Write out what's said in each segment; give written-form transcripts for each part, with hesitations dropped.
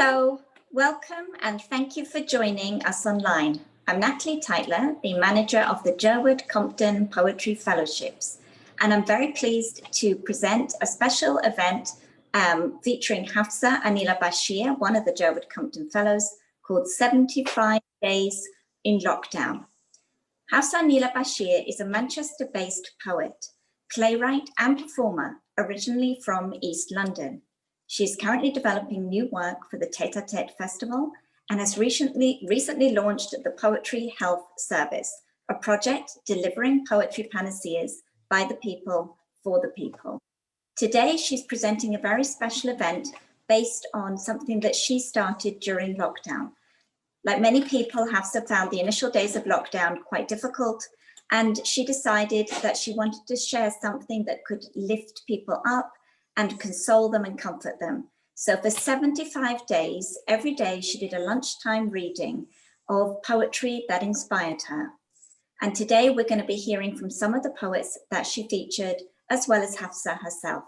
Hello, welcome and thank you for joining us online. I'm Nathalie Teitler, the manager of the Jerwood Compton Poetry Fellowships, and I'm very pleased to present a special event featuring Hafsah Aneela Bashir, one of the Jerwood Compton Fellows, called 75 Days in Lockdown. Hafsah Aneela Bashir is a Manchester-based poet, playwright and performer, originally from East London. She is currently developing new work for the Tete Festival and has recently launched the Poetry Health Service, a project delivering poetry panaceas by the people for the people. Today, she's presenting a very special event based on something that she started during lockdown. Like many people, Hafsah found the initial days of lockdown quite difficult, and she decided that she wanted to share something that could lift people up and console them and comfort them. So for 75 days, every day she did a lunchtime reading of poetry that inspired her. And today we're going to be hearing from some of the poets that she featured, as well as Hafsah herself.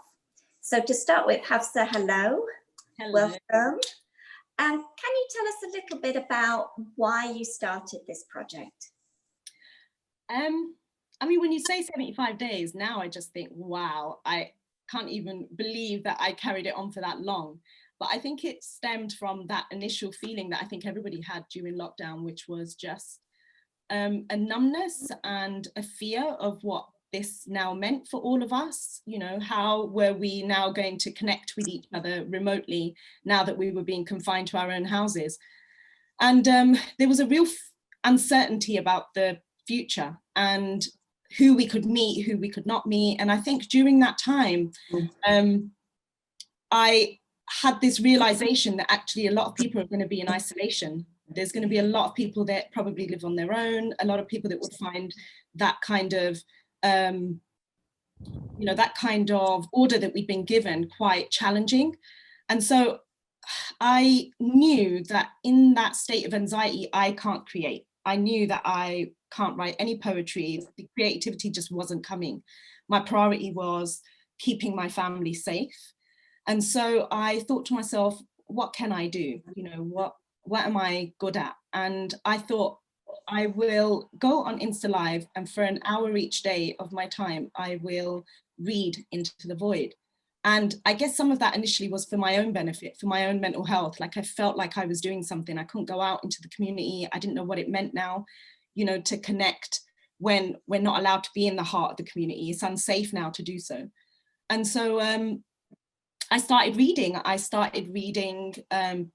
So to start with, Hafsah, hello. Hello. Welcome. Can you tell us a little bit about why you started this project? I mean, when you say 75 days, now I just think, wow, I can't even believe that I carried it on for that long. But I think it stemmed from that initial feeling that I think everybody had during lockdown, which was just a numbness and a fear of what this now meant for all of us. You know, how were we now going to connect with each other remotely now that we were being confined to our own houses? And there was a real uncertainty about the future and who we could meet, who we could not meet. And I think during that time, I had this realization that actually a lot of people are going to be in isolation. There's going to be a lot of people that probably live on their own, a lot of people that would find that kind of, that kind of order that we've been given quite challenging. And so I knew that in that state of anxiety, I can't create. I knew that I can't write any poetry. The creativity just wasn't coming. My priority was keeping my family safe. And so I thought to myself, what can I do? You know, what am I good at? And I thought I will go on Insta Live, and for an hour each day of my time, I will read into the void. And I guess some of that initially was for my own benefit, for my own mental health. Like I felt like I was doing something. I couldn't go out into the community. I didn't know what it meant now, you know, to connect when we're not allowed to be in the heart of the community. It's unsafe now to do so. And so I started reading. I started reading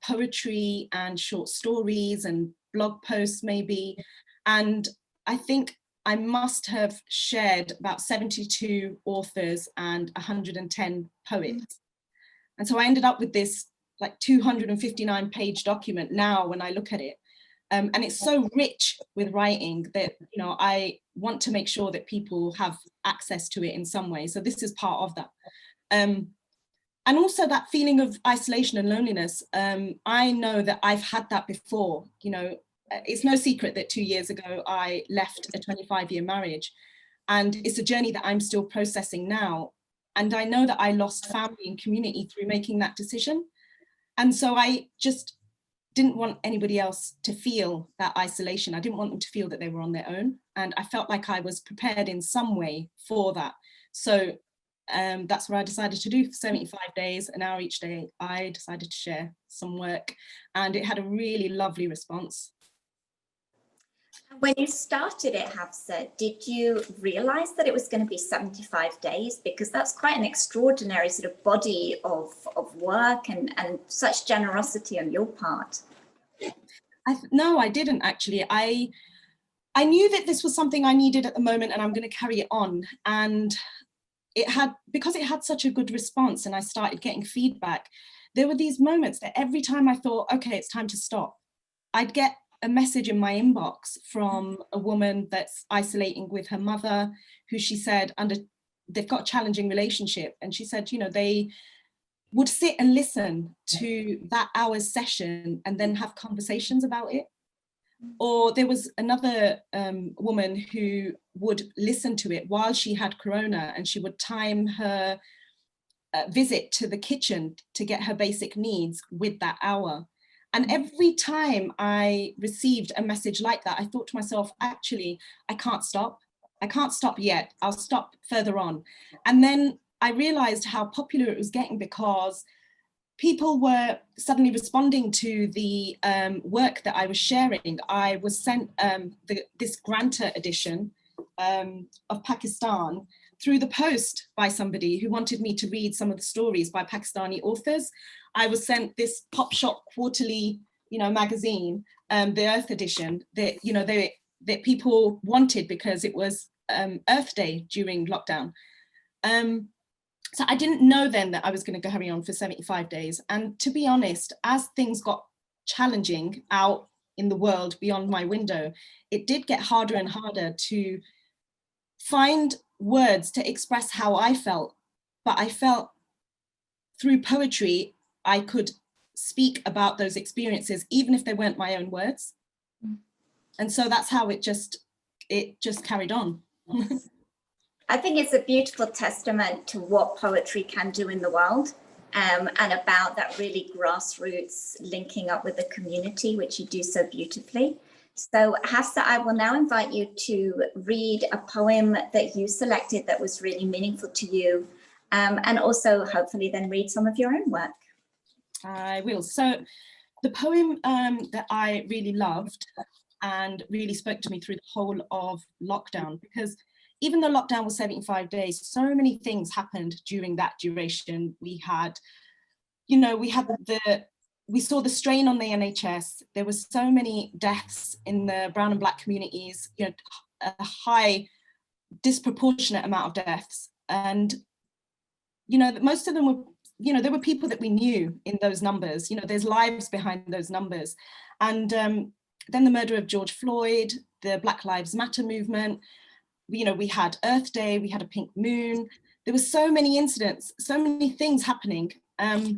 poetry and short stories and blog posts maybe. And I think I must have shared about 72 authors and 110 poets. And so I ended up with this like 259 page document now when I look at it. And it's so rich with writing that, you know, I want to make sure that people have access to it in some way. So this is part of that. And also that feeling of isolation and loneliness. I know that I've had that before. You know, it's no secret that 2 years ago I left a 25-year marriage, and it's a journey that I'm still processing now. And I know that I lost family and community through making that decision. And so I just didn't want anybody else to feel that isolation. I didn't want them to feel that they were on their own. And I felt like I was prepared in some way for that. So that's what I decided to do for 75 days, an hour each day. I decided to share some work, and it had a really lovely response. When you started it, Hafsah, did you realize that it was going to be 75 days? Because that's quite an extraordinary sort of body of work and such generosity on your part. No, I didn't actually. I knew that this was something I needed at the moment, and I'm going to carry it on. And because it had such a good response and I started getting feedback, there were these moments that every time I thought, okay, it's time to stop, I'd get a message in my inbox from a woman that's isolating with her mother, who she said they've got a challenging relationship. And she said, you know, they would sit and listen to that hour's session and then have conversations about it. Or there was another woman who would listen to it while she had corona, and she would time her visit to the kitchen to get her basic needs with that hour. And every time I received a message like that, I thought to myself, actually, I can't stop. I can't stop yet. I'll stop further on. And then I realized how popular it was getting, because people were suddenly responding to the work that I was sharing. I was sent this Granta edition of Pakistan through the post by somebody who wanted me to read some of the stories by Pakistani authors. I was sent this Pop Shop quarterly, magazine, the Earth edition, that that people wanted because it was Earth Day during lockdown. So I didn't know then that I was going to carry on for 75 days. And to be honest, as things got challenging out in the world beyond my window, it did get harder and harder to find words to express how I felt. But I felt through poetry, I could speak about those experiences, even if they weren't my own words. And so that's how it just carried on. I think it's a beautiful testament to what poetry can do in the world, and about that really grassroots linking up with the community, which you do so beautifully. So Hafsah, I will now invite you to read a poem that you selected that was really meaningful to you, and also hopefully then read some of your own work. I will. So the poem that I really loved and really spoke to me through the whole of lockdown, because even though lockdown was 75 days, so many things happened during that duration. We had, we saw the strain on the NHS. There was so many deaths in the brown and black communities, a high disproportionate amount of deaths. And, most of them were, there were people that we knew in those numbers, there's lives behind those numbers. And then the murder of George Floyd, the Black Lives Matter movement, we had Earth Day, we had a pink moon. There were so many incidents, so many things happening. That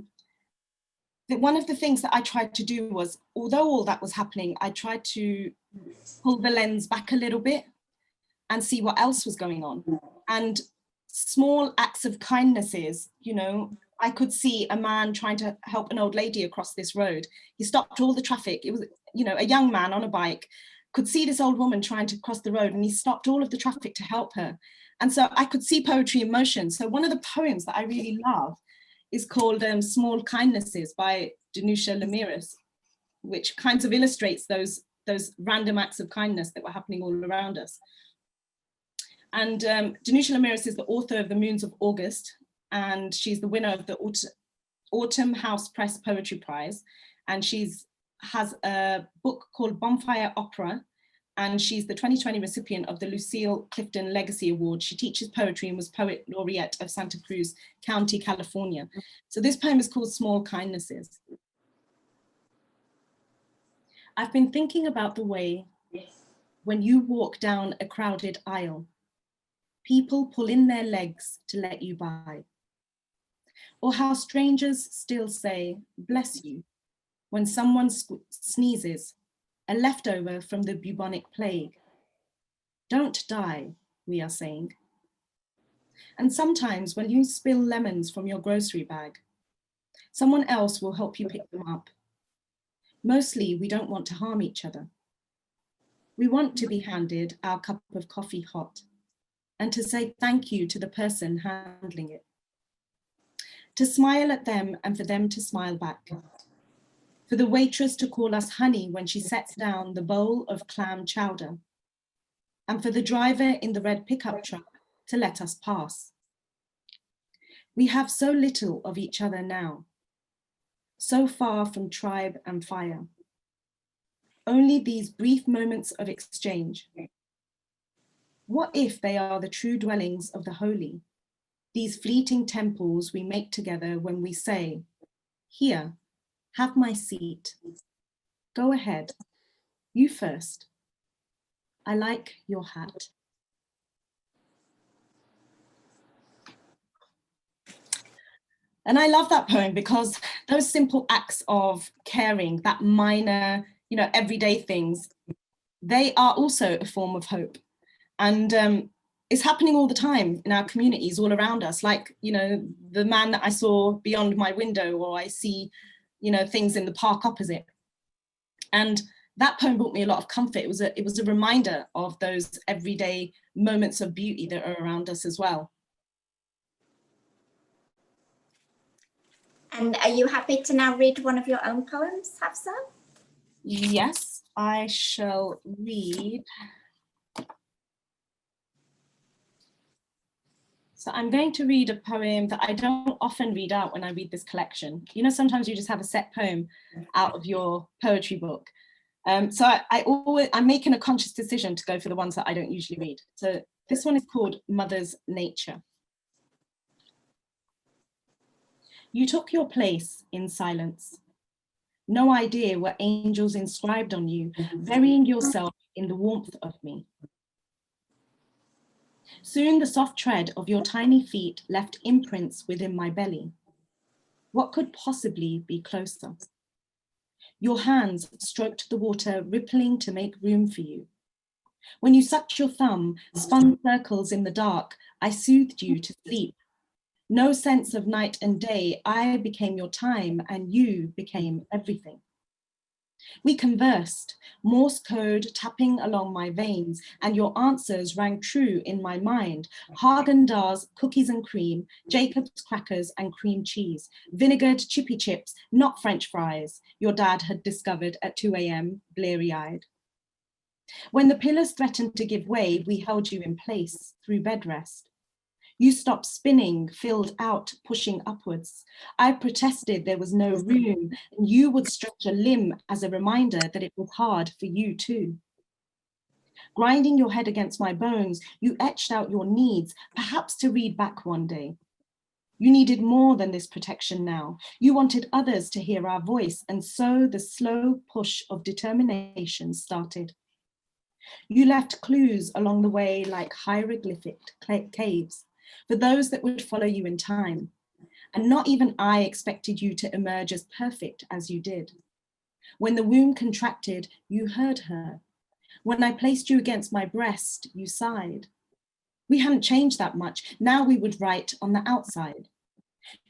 one of the things that I tried to do was, although all that was happening, I tried to pull the lens back a little bit and see what else was going on. And small acts of kindnesses, I could see a man trying to help an old lady across this road. He stopped all the traffic. It was, a young man on a bike could see this old woman trying to cross the road, and he stopped all of the traffic to help her. And so I could see poetry in motion. So one of the poems that I really love is called Small Kindnesses by Danusha Lamiris, which kind of illustrates those random acts of kindness that were happening all around us. And Danusha Lamiris is the author of The Moons of August, and she's the winner of the Autumn House Press Poetry Prize. And has a book called Bonfire Opera, and she's the 2020 recipient of the Lucille Clifton Legacy Award. She teaches poetry and was Poet Laureate of Santa Cruz County, California. So this poem is called Small Kindnesses. I've been thinking about the way when you walk down a crowded aisle, people pull in their legs to let you by. Or how strangers still say, bless you, when someone sneezes, a leftover from the bubonic plague. Don't die, we are saying. And sometimes when you spill lemons from your grocery bag, someone else will help you pick them up. Mostly, we don't want to harm each other. We want to be handed our cup of coffee hot and to say thank you to the person handling it. To smile at them and for them to smile back. For the waitress to call us honey when she sets down the bowl of clam chowder, and for the driver in the red pickup truck to let us pass. We have so little of each other now, so far from tribe and fire. Only these brief moments of exchange. What if they are the true dwellings of the holy, these fleeting temples we make together when we say, here, have my seat. Go ahead. You first. I like your hat. And I love that poem because those simple acts of caring, that minor, everyday things, they are also a form of hope. And it's happening all the time in our communities all around us, like, you know, the man that I saw beyond my window, or I see, you know, things in the park opposite. And that poem brought me a lot of comfort. It was a reminder of those everyday moments of beauty that are around us as well. And are you happy to now read one of your own poems, Hafsah? Yes, I shall read. So I'm going to read a poem that I don't often read out when I read this collection. You know, sometimes you just have a set poem out of your poetry book. So I'm making a conscious decision to go for the ones that I don't usually read. So this one is called Mother's Nature. You took your place in silence. No idea what angels inscribed on you, burying yourself in the warmth of me. Soon the soft tread of your tiny feet left imprints within my belly. What could possibly be closer? Your hands stroked the water, rippling to make room for you. When you sucked your thumb, spun circles in the dark, I soothed you to sleep. No sense of night and day, I became your time and you became everything. We conversed, Morse code tapping along my veins, and your answers rang true in my mind. Haagen-Dazs, cookies and cream, Jacob's crackers and cream cheese, vinegared chippy chips, not French fries, your dad had discovered at 2 a.m, bleary-eyed. When the pillars threatened to give way, we held you in place through bed rest. You stopped spinning, filled out, pushing upwards. I protested there was no room, and you would stretch a limb as a reminder that it was hard for you too. Grinding your head against my bones, you etched out your needs, perhaps to read back one day. You needed more than this protection now. You wanted others to hear our voice, and so the slow push of determination started. You left clues along the way like hieroglyphic caves, for those that would follow you in time. And not even I expected you to emerge as perfect as you did. When the womb contracted, you heard her. When I placed you against my breast, you sighed. We hadn't changed that much. Now we would write on the outside.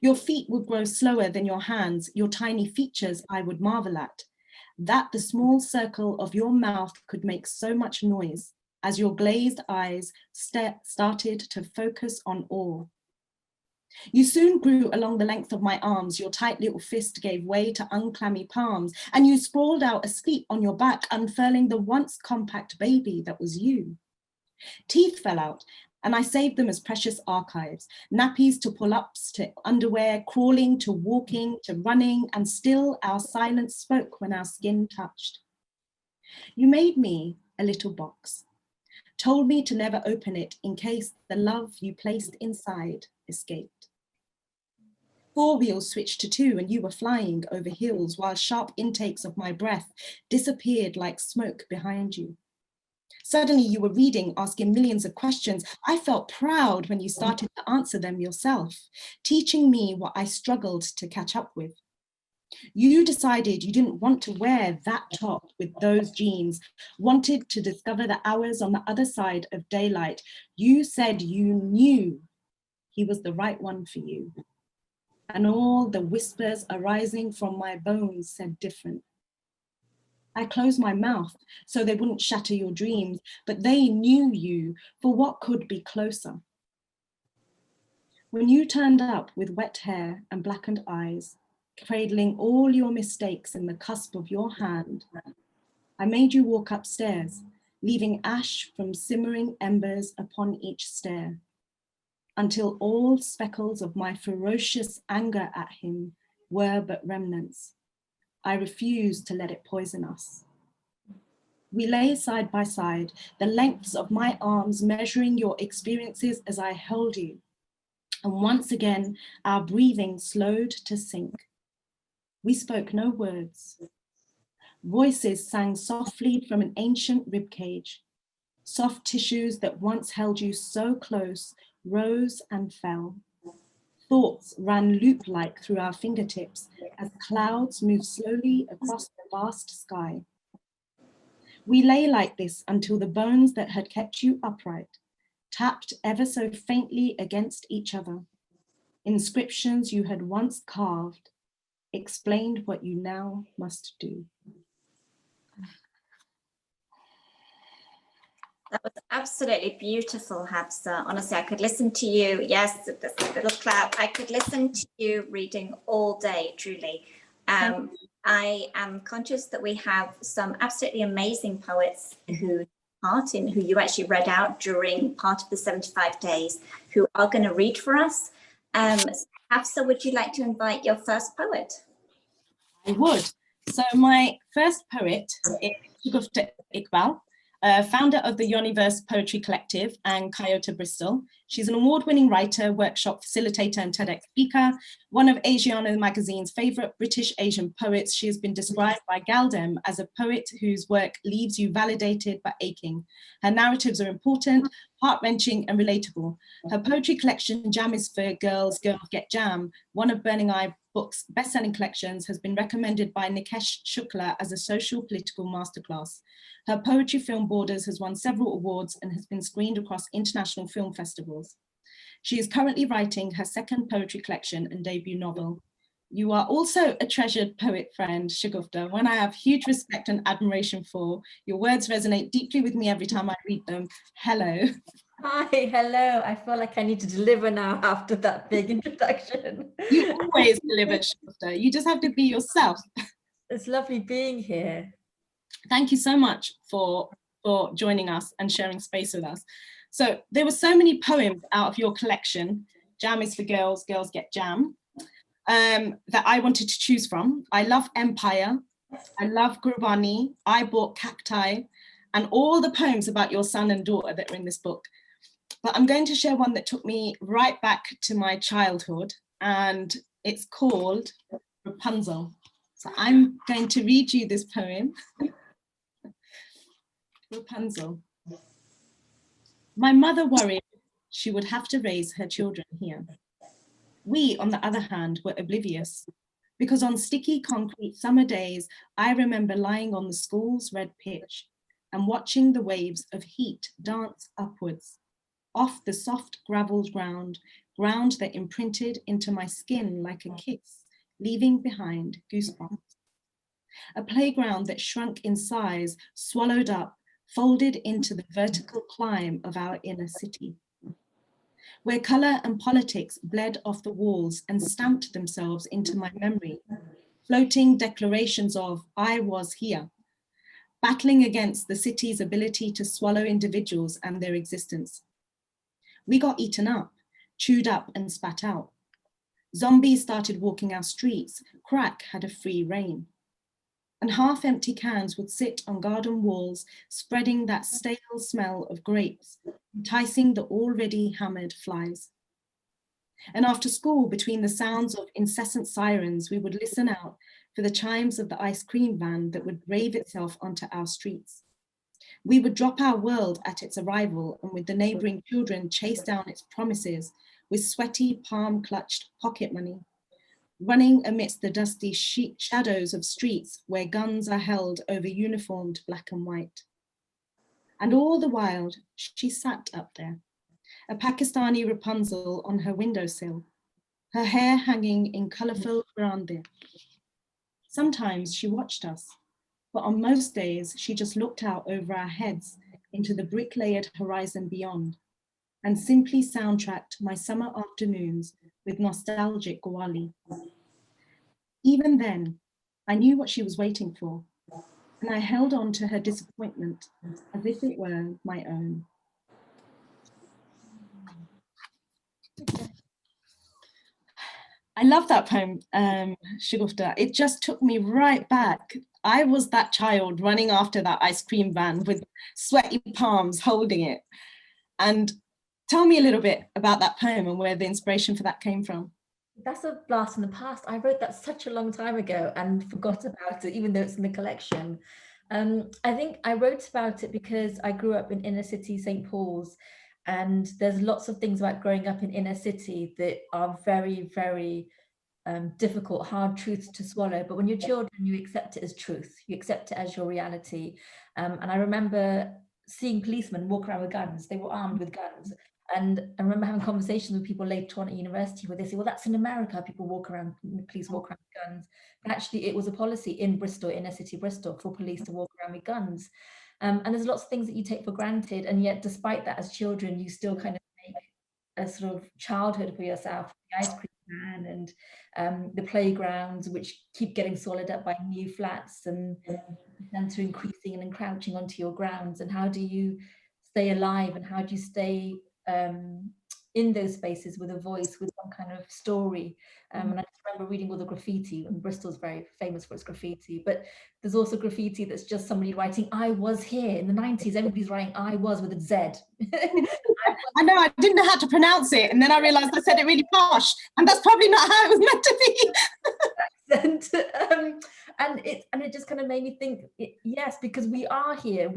Your feet would grow slower than your hands, your tiny features I would marvel at. That the small circle of your mouth could make so much noise as your glazed eyes started to focus on awe. You soon grew along the length of my arms, your tight little fist gave way to unclammy palms, and you sprawled out asleep on your back, unfurling the once compact baby that was you. Teeth fell out, and I saved them as precious archives, nappies to pull-ups, to underwear, crawling, to walking, to running, and still our silence spoke when our skin touched. You made me a little box, told me to never open it in case the love you placed inside escaped. 4 wheels switched to 2 and you were flying over hills while sharp intakes of my breath disappeared like smoke behind you. Suddenly you were reading, asking millions of questions. I felt proud when you started to answer them yourself, teaching me what I struggled to catch up with. You decided you didn't want to wear that top with those jeans, wanted to discover the hours on the other side of daylight. You said you knew he was the right one for you. And all the whispers arising from my bones said different. I closed my mouth so they wouldn't shatter your dreams, but they knew you for what could be closer. When you turned up with wet hair and blackened eyes, cradling all your mistakes in the cusp of your hand, I made you walk upstairs, leaving ash from simmering embers upon each stair, until all speckles of my ferocious anger at him were but remnants. I refused to let it poison us. We lay side by side, the lengths of my arms measuring your experiences as I held you. And once again, our breathing slowed to sink. We spoke no words. Voices sang softly from an ancient ribcage. Soft tissues that once held you so close rose and fell. Thoughts ran loop-like through our fingertips as clouds moved slowly across the vast sky. We lay like this until the bones that had kept you upright tapped ever so faintly against each other. Inscriptions you had once carved, explained what you now must do. That was absolutely beautiful, Hafsah. Honestly, I could listen to you. Yes, there's a little clap. I could listen to you reading all day, truly. I am conscious that we have some absolutely amazing poets who you actually read out during part of the 75 days, who are going to read for us. Hafsah, would you like to invite your first poet? I would. So my first poet is Shagufta Iqbal, founder of the Universe Poetry Collective and Kyoto Bristol. She's an award-winning writer, workshop facilitator and TEDx speaker, one of Asiana magazine's favourite British Asian poets. She has been described by Ldn as a poet whose work leaves you validated but aching. Her narratives are important, heart-wrenching and relatable. Her poetry collection, Jam is for Girls, Girls Get Jam, one of Burning Eye Books' best-selling collections, has been recommended by Nikesh Shukla as a social political masterclass. Her poetry film Borders has won several awards and has been screened across international film festivals. She is currently writing her second poetry collection and debut novel. You are also a treasured poet friend, Shagufta, one I have huge respect and admiration for. Your words resonate deeply with me every time I read them. Hello. Hi, hello. I feel like I need to deliver now after that big introduction. You always deliver, Shagufta. You just have to be yourself. It's lovely being here. Thank you so much for joining us and sharing space with us. So there were so many poems out of your collection, Jam is for Girls, Girls Get Jam, that I wanted to choose from. I love Empire, I love Gurbani, I Bought Cacti, and all the poems about your son and daughter that are in this book. But I'm going to share one that took me right back to my childhood, and it's called Rapunzel. So I'm going to read you this poem. Rapunzel. My mother worried she would have to raise her children here. We, on the other hand, were oblivious, because on sticky concrete summer days, I remember lying on the school's red pitch and watching the waves of heat dance upwards, off the soft gravelled ground that imprinted into my skin like a kiss, leaving behind goosebumps. A playground that shrunk in size, swallowed up, folded into the vertical climb of our inner city, where colour and politics bled off the walls and stamped themselves into my memory, floating declarations of I was here, battling against the city's ability to swallow individuals and their existence. We got eaten up, chewed up and spat out. Zombies started walking our streets, crack had a free reign. And half-empty cans would sit on garden walls, spreading that stale smell of grapes, enticing the already hammered flies. And after school, between the sounds of incessant sirens, we would listen out for the chimes of the ice cream van that would rave itself onto our streets. We would drop our world at its arrival and with the neighbouring children chase down its promises with sweaty, palm-clutched pocket money, running amidst the dusty shadows of streets where guns are held over uniformed black and white. And all the while, she sat up there, a Pakistani Rapunzel on her windowsill, her hair hanging in colourful veranda. Sometimes she watched us, but on most days, she just looked out over our heads into the brick-layered horizon beyond and simply soundtracked my summer afternoons with nostalgic Gwali. Even then, I knew what she was waiting for, and I held on to her disappointment as if it were my own. I love that poem, Shagufta. It just took me right back. I was that child running after that ice cream van with sweaty palms holding it. And tell me a little bit about that poem and where the inspiration for that came from. That's a blast from the past. I wrote that such a long time ago and forgot about it, even though it's in the collection. I think I wrote about it because I grew up in inner city St. Paul's, and there's lots of things about growing up in inner city that are very, very difficult, hard truths to swallow. But when you're children, you accept it as truth. You accept it as your reality. And I remember seeing policemen walk around with guns. They were armed with guns. And I remember having conversations with people later on at university where they say, well, that's in America, police walk around with guns. But actually it was a policy in Bristol, inner city Bristol, for police to walk around with guns. And there's lots of things that you take for granted. And yet, despite that, as children, you still kind of make a sort of childhood for yourself, the ice cream man and the playgrounds, which keep getting swallowed up by new flats and to increasing and encroaching onto your grounds. And how do you stay alive, and how do you stay in those spaces with a voice, with some kind of story? And I just remember reading all the graffiti, and Bristol's very famous for its graffiti, but there's also graffiti that's just somebody writing, I was here. In the 90s, everybody's writing I was with a Z. I know, I didn't know how to pronounce it, and then I realised I said it really posh, and that's probably not how it was meant to be. And it just kind of made me think, yes, because we are here,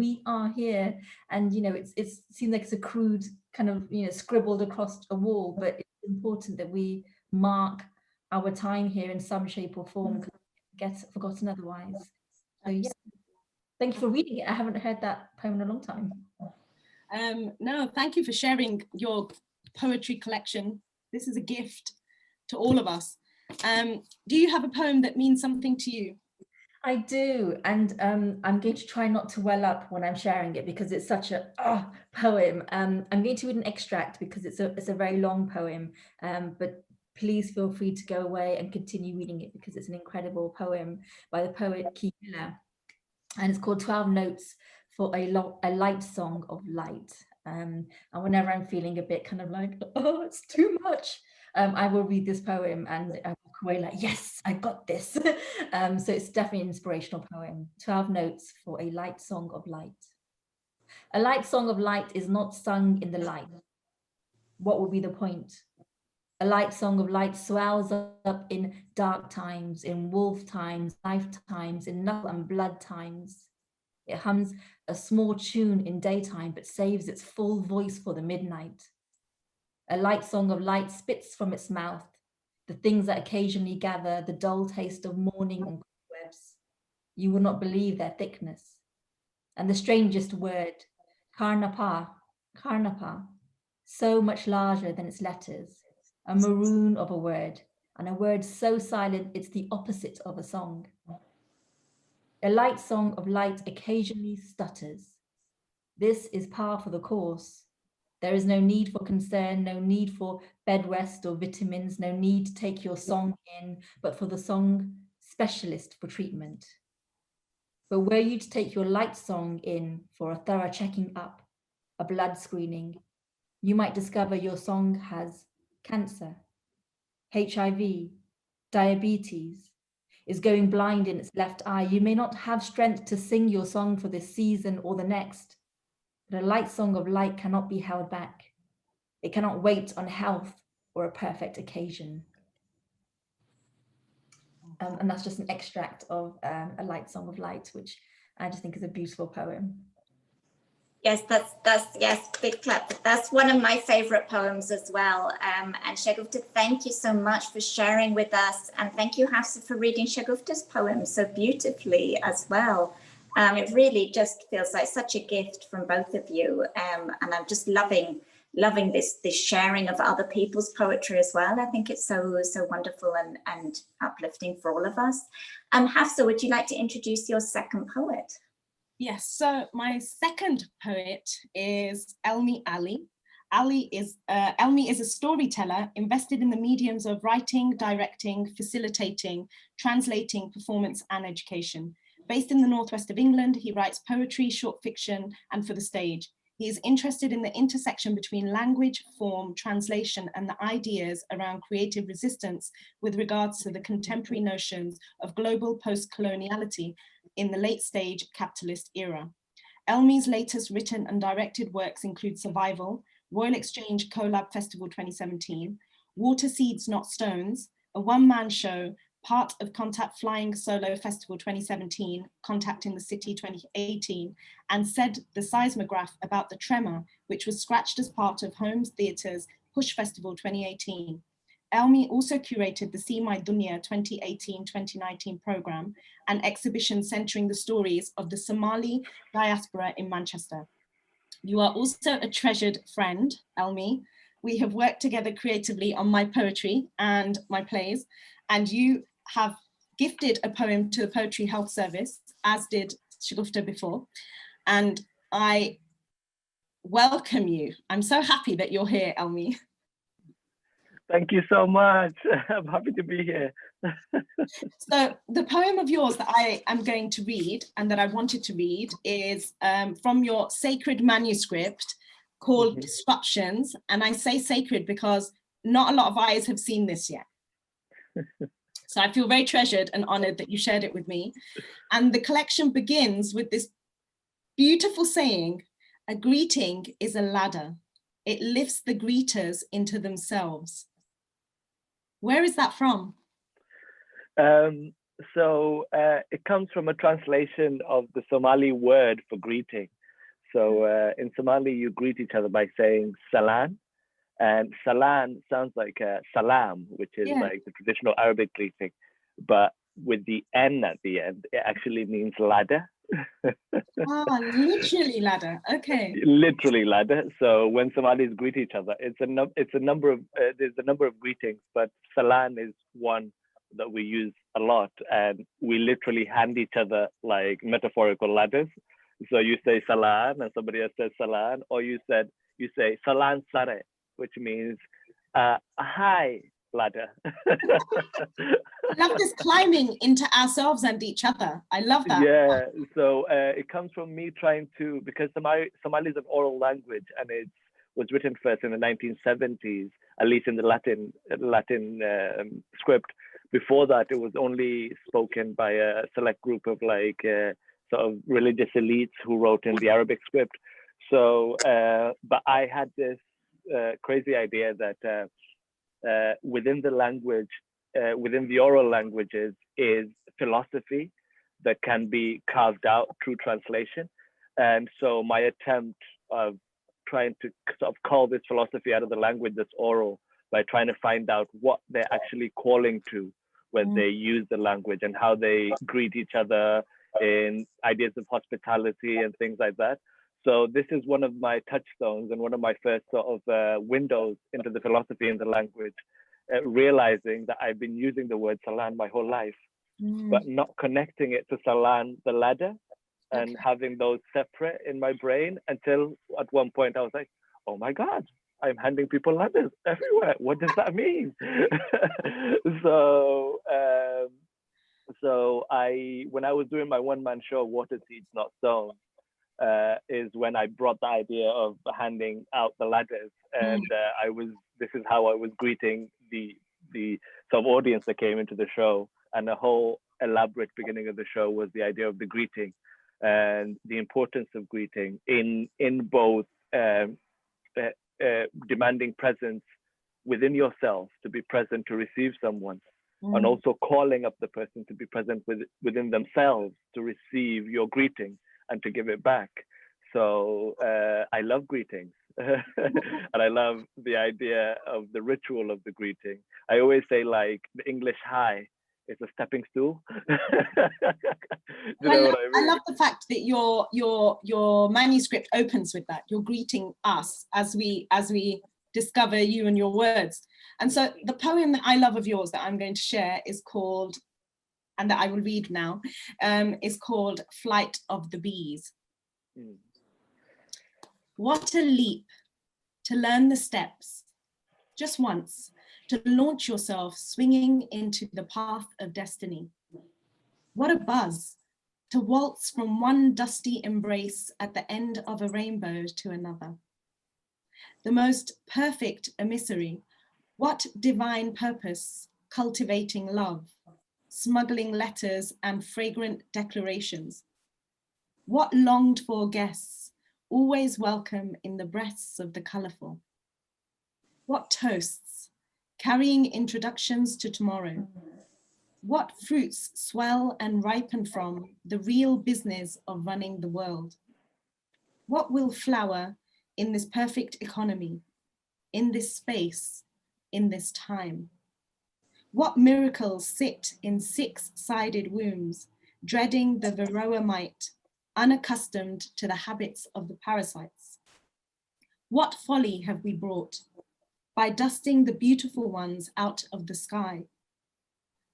and you know, it seems like it's a crude kind of, you know, scribbled across a wall, but it's important that we mark our time here in some shape or form, because it gets forgotten otherwise. So yeah, thank you for reading it. I haven't heard that poem in a long time. No, thank you for sharing your poetry collection. This is a gift to all of us. Do you have a poem that means something to you? I do, and I'm going to try not to well up when I'm sharing it, because it's such a poem. I'm going to read an extract because it's a very long poem, but please feel free to go away and continue reading it, because it's an incredible poem by the poet Keisha, and it's called 12 Notes for a Light Song of Light. And whenever I'm feeling a bit kind of like, oh, it's too much, I will read this poem and I walk away like, yes, I got this. So it's definitely an inspirational poem. 12 Notes for a Light Song of Light. A light song of light is not sung in the light. What would be the point? A light song of light swells up in dark times, in wolf times, lifetimes, in knuckle and blood times. It hums a small tune in daytime, but saves its full voice for the midnight. A light song of light spits from its mouth the things that occasionally gather the dull taste of morning and cobwebs. You will not believe their thickness. And the strangest word, karnapa, so much larger than its letters, a maroon of a word, and a word so silent it's the opposite of a song. A light song of light occasionally stutters. This is par for the course. There is no need for concern, no need for bed rest or vitamins, no need to take your song in, but for the song specialist for treatment. But were you to take your light song in for a thorough checking up, a blood screening, you might discover your song has cancer, HIV, diabetes, is going blind in its left eye. You may not have strength to sing your song for this season or the next, but a light song of light cannot be held back. It cannot wait on health or a perfect occasion. And that's just an extract of A Light Song of Light, which I just think is a beautiful poem. Yes, yes, big clap. That's one of my favorite poems as well. And Shagufta, thank you so much for sharing with us. And thank you, Hafsah, for reading Shagufta's poem so beautifully as well. It really just feels like such a gift from both of you. And I'm just loving this sharing of other people's poetry as well. I think it's so wonderful and uplifting for all of us. Hafsah, would you like to introduce your second poet? Yes, so my second poet is Elmi Ali. Elmi is a storyteller invested in the mediums of writing, directing, facilitating, translating, performance and education. Based in the northwest of England, he writes poetry, short fiction and for the stage. He is interested in the intersection between language, form, translation and the ideas around creative resistance with regards to the contemporary notions of global post-coloniality in the late stage capitalist era. Elmi's latest written and directed works include Survival, Royal Exchange Collab Festival 2017, Water Seeds Not Stones, a one-man show, part of Contact Flying Solo Festival 2017, Contacting the City 2018, and Said the Seismograph About the Tremor, which was scratched as part of Holmes Theatre's Push Festival 2018. Elmi also curated the See My Dunya 2018-2019 program, an exhibition centering the stories of the Somali diaspora in Manchester. You are also a treasured friend, Elmi. We have worked together creatively on my poetry and my plays, and you have gifted a poem to the Poetry Health Service, as did Shagufta before. And I welcome you. I'm so happy that you're here, Elmi. Thank you so much. I'm happy to be here. So the poem of yours that I am going to read and that I wanted to read is from your sacred manuscript called Captions. And I say sacred because not a lot of eyes have seen this yet. So I feel very treasured and honored that you shared it with me. And the collection begins with this beautiful saying, "A greeting is a ladder. It lifts the greeters into themselves." Where is that from? It comes from a translation of the Somali word for greeting. So in Somali, you greet each other by saying salam, and salam sounds like salam, which is like the traditional Arabic greeting, but with the N at the end, it actually means ladder. Literally ladder. Okay. Literally ladder. So when Somalis greet each other, there's a number of greetings, but salam is one that we use a lot, and we literally hand each other like metaphorical ladders. So you say salam and somebody else says salam, or you say salam sare, which means hi ladder. I love this climbing into ourselves and each other. I love that. Yeah, so it comes from me trying to, because Somali is an oral language, and it was written first in the 1970s, at least in the Latin script. Before that, it was only spoken by a select group of like sort of religious elites who wrote in the Arabic script. So, but I had this crazy idea that within the language, within the oral languages, is philosophy that can be carved out through translation. And so my attempt of trying to sort of call this philosophy out of the language that's oral by trying to find out what they're actually calling to when they use the language, and how they greet each other in ideas of hospitality and things like that. So this is one of my touchstones and one of my first sort of windows into the philosophy in the language, realizing that I've been using the word salam my whole life, but not connecting it to salam, the ladder, and having those separate in my brain, until at one point I was like, oh my God, I'm handing people ladders everywhere. What does that mean? So when I was doing my one-man show, Water Seeds Not Stones, is when I brought the idea of handing out the ladders, and this is how I was greeting the sort of audience that came into the show. And the whole elaborate beginning of the show was the idea of the greeting and the importance of greeting in both demanding presence within yourself to be present to receive someone, and also calling up the person to be present within themselves to receive your greeting and to give it back. So I love greetings. And I love the idea of the ritual of the greeting. I always say, like, the English hi is a stepping stool. You know what I mean? I love the fact that your manuscript opens with that. You're greeting us as we discover you and your words. And so the poem that I love of yours that I'm going to share is called, and that I will read now, is called Flight of the Bees. What a leap to learn the steps, just once, to launch yourself swinging into the path of destiny. What a buzz to waltz from one dusty embrace at the end of a rainbow to another. The most perfect emissary, what divine purpose cultivating love, smuggling letters and fragrant declarations. What longed for guests, always welcome in the breaths of the colourful. What toasts, carrying introductions to tomorrow. What fruits swell and ripen from the real business of running the world. What will flower in this perfect economy, in this space, in this time? What miracles sit in six-sided wombs, dreading the varroa mite, unaccustomed to the habits of the parasites? What folly have we brought by dusting the beautiful ones out of the sky?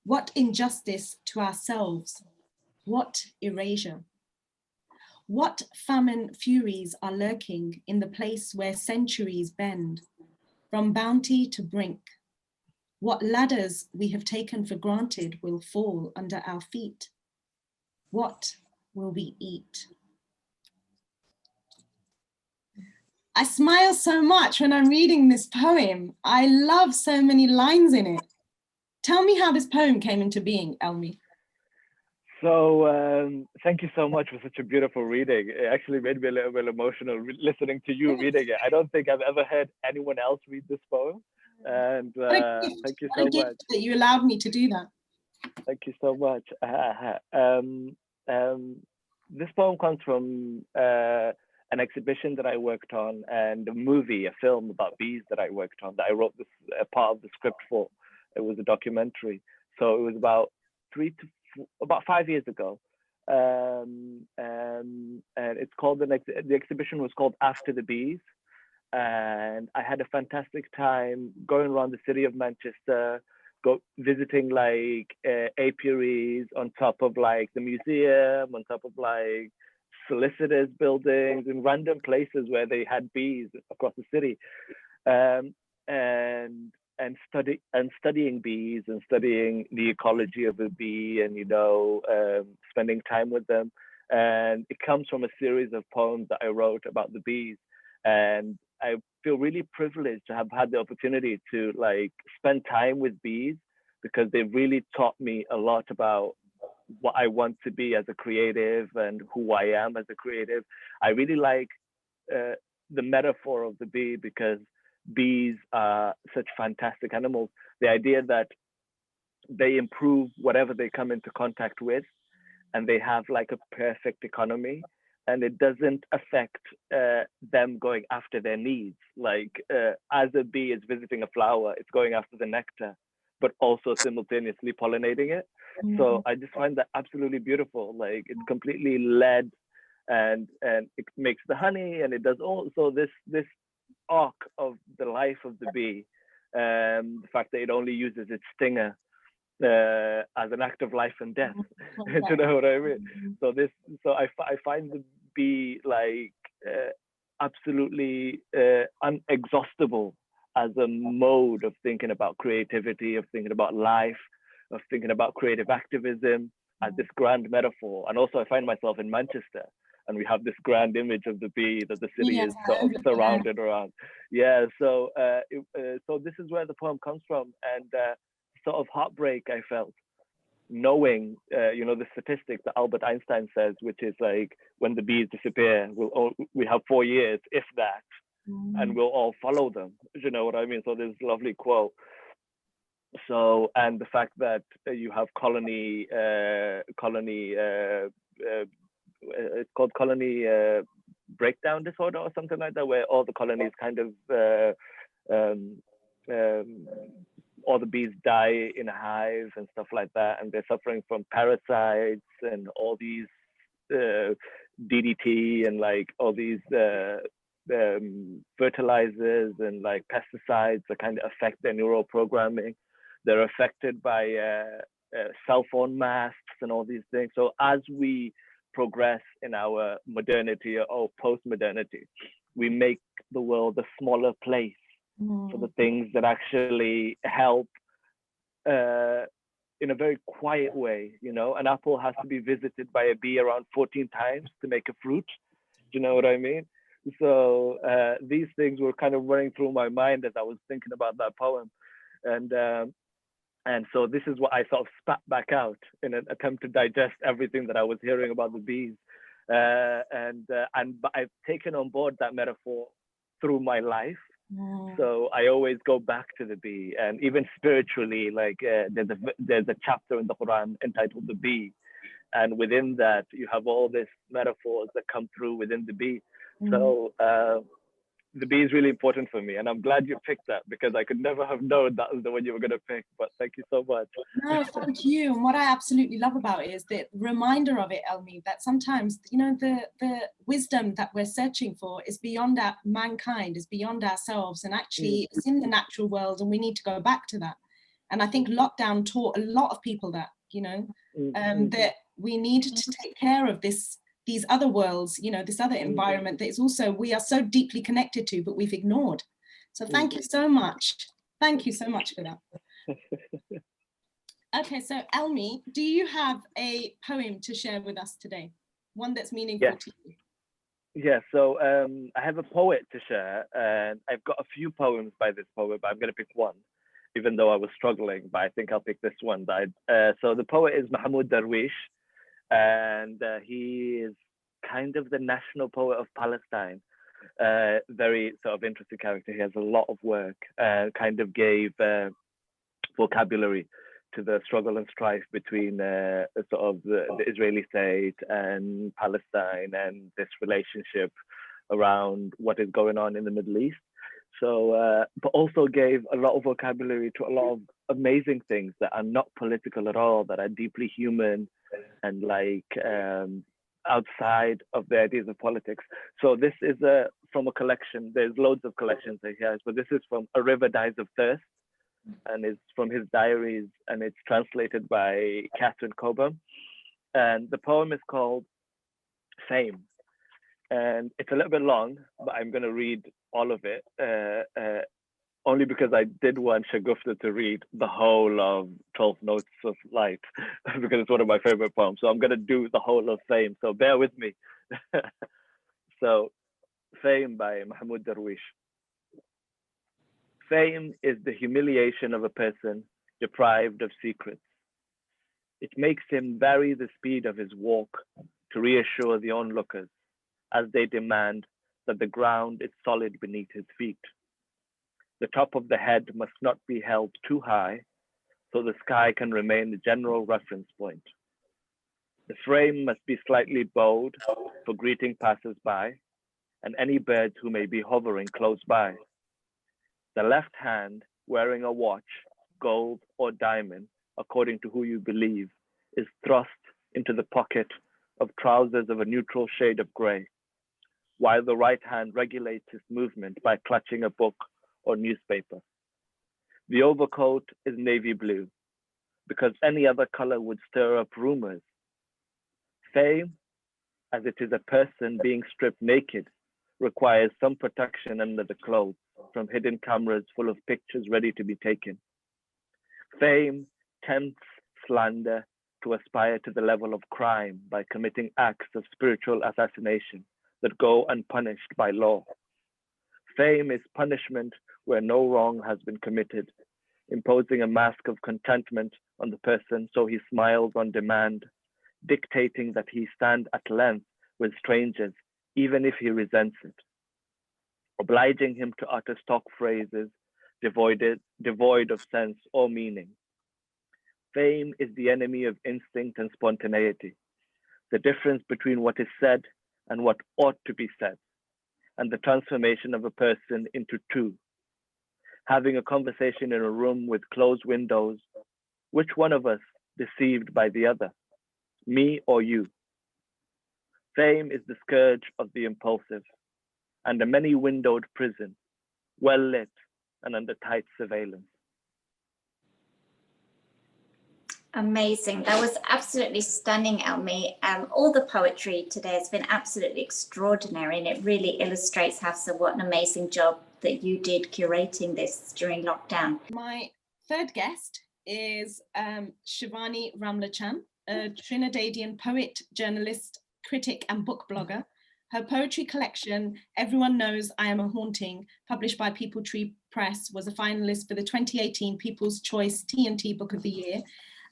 What injustice to ourselves? What erasure? What famine furies are lurking in the place where centuries bend, from bounty to brink? What ladders we have taken for granted will fall under our feet? What will we eat? I smile so much when I'm reading this poem. I love so many lines in it. Tell me how this poem came into being, Elmi. So thank you so much for such a beautiful reading. It actually made me a little bit emotional listening to you reading it. I don't think I've ever heard anyone else read this poem. And thank you so much. That you allowed me to do that. Thank you so much. This poem comes from an exhibition that I worked on and a movie, a film about bees that I worked on, that I wrote this part of the script for. It was a documentary. So it was about 5 years ago. And it's called, the exhibition was called After the Bees. And I had a fantastic time going around the city of Manchester, visiting like apiaries on top of like the museum, on top of like solicitors buildings and random places where they had bees across the city, and studying bees and studying the ecology of a bee, and spending time with them. And it comes from a series of poems that I wrote about the bees, and I feel really privileged to have had the opportunity to like spend time with bees, because they've really taught me a lot about what I want to be as a creative and who I am as a creative. I really like the metaphor of the bee, because bees are such fantastic animals. The idea that they improve whatever they come into contact with, and they have like a perfect economy, and it doesn't affect them going after their needs. Like as a bee is visiting a flower, it's going after the nectar, but also simultaneously pollinating it. Mm-hmm. So I just find that absolutely beautiful. Like it's completely led, and it makes the honey, and it does also this arc of the life of the bee. The fact that it only uses its stinger as an act of life and death. Do you know what I mean? So I find the bee like absolutely unexhaustible as a mode of thinking about creativity, of thinking about life, of thinking about creative activism as this grand metaphor. And also I find myself in Manchester, and we have this grand image of the bee that the city is sort of surrounded around. Yeah, so this is where the poem comes from, and sort of heartbreak I felt, knowing, the statistic that Albert Einstein says, which is like, when the bees disappear, we have 4 years, if that, and we'll all follow them. You know what I mean? So there's a lovely quote. So, and the fact that you have colony, it's called colony breakdown disorder or something like that, where all the colonies kind of, all the bees die in a hive and stuff like that, and they're suffering from parasites and all these DDT and like all these fertilizers and like pesticides that kind of affect their neural programming. They're affected by cell phone masks and all these things. So as we progress in our modernity or post-modernity, we make the world a smaller place for the things that actually help in a very quiet way. An apple has to be visited by a bee around 14 times to make a fruit. Do you know what I mean? So these things were kind of running through my mind as I was thinking about that poem. And so this is what I sort of spat back out in an attempt to digest everything that I was hearing about the bees. But I've taken on board that metaphor through my life. So I always go back to the bee, and even spiritually, like there's a chapter in the Quran entitled "The Bee," and within that you have all these metaphors that come through within the bee. So the B is really important for me, and I'm glad you picked that because I could never have known that was the one you were going to pick. But thank you so much. No, thank you. And what I absolutely love about it is the reminder of it, Elmi, that sometimes, you know, the wisdom that we're searching for is beyond our mankind, is beyond ourselves, and actually it's in the natural world, and we need to go back to that. And I think lockdown taught a lot of people that, you know, that we need to take care of these other worlds, you know, this other environment that is also, we are so deeply connected to, but we've ignored. So thank you so much. Thank you so much for that. Okay, so Elmi, do you have a poem to share with us today? One that's meaningful to you? Yeah, so I have a poet to share, and I've got a few poems by this poet, but I'm going to pick one, even though I was struggling, but I think I'll pick this one. So the poet is Mahmoud Darwish, and he is kind of the national poet of Palestine. Very sort of interesting character. He has a lot of work, kind of gave vocabulary to the struggle and strife between sort of the Israeli state and Palestine, and this relationship around what is going on in the Middle East. So, but also gave a lot of vocabulary to a lot of amazing things that are not political at all, that are deeply human and like outside of the ideas of politics. So this is from a collection. There's loads of collections that he has, but this is from A River Dies of Thirst, and it's from his diaries, and it's translated by Catherine Cobham. And the poem is called Fame. And it's a little bit long, but I'm going to read all of it, only because I did want Shagufta to read the whole of 12 Notes of Light, because it's one of my favorite poems. So I'm going to do the whole of Fame, so bear with me. So, Fame by Mahmoud Darwish. Fame is the humiliation of a person deprived of secrets. It makes him vary the speed of his walk to reassure the onlookers, as they demand that the ground is solid beneath his feet. The top of the head must not be held too high, so the sky can remain the general reference point. The frame must be slightly bowed for greeting passers-by and any birds who may be hovering close by. The left hand, wearing a watch, gold or diamond, according to who you believe, is thrust into the pocket of trousers of a neutral shade of gray, while the right hand regulates its movement by clutching a book or newspaper. The overcoat is navy blue, because any other color would stir up rumors. Fame, as it is a person being stripped naked, requires some protection under the clothes from hidden cameras full of pictures ready to be taken. Fame tempts slander to aspire to the level of crime by committing acts of spiritual assassination that go unpunished by law. Fame is punishment where no wrong has been committed, imposing a mask of contentment on the person so he smiles on demand, dictating that he stand at length with strangers even if he resents it, obliging him to utter stock phrases devoid of sense or meaning. Fame is the enemy of instinct and spontaneity, the difference between what is said and what ought to be said, and the transformation of a person into two. Having a conversation in a room with closed windows, which one of us deceived by the other, me or you? Fame is the scourge of the impulsive, and a many-windowed prison, well lit and under tight surveillance. Amazing. That was absolutely stunning, Elmi. All the poetry today has been absolutely extraordinary, and it really illustrates, Hafsah, what an amazing job that you did curating this during lockdown. My third guest is Shivanee Ramlochan, a Trinidadian poet, journalist, critic, and book blogger. Her poetry collection, Everyone Knows I Am a Haunting, published by People Tree Press, was a finalist for the 2018 People's Choice T&T Book of the Year,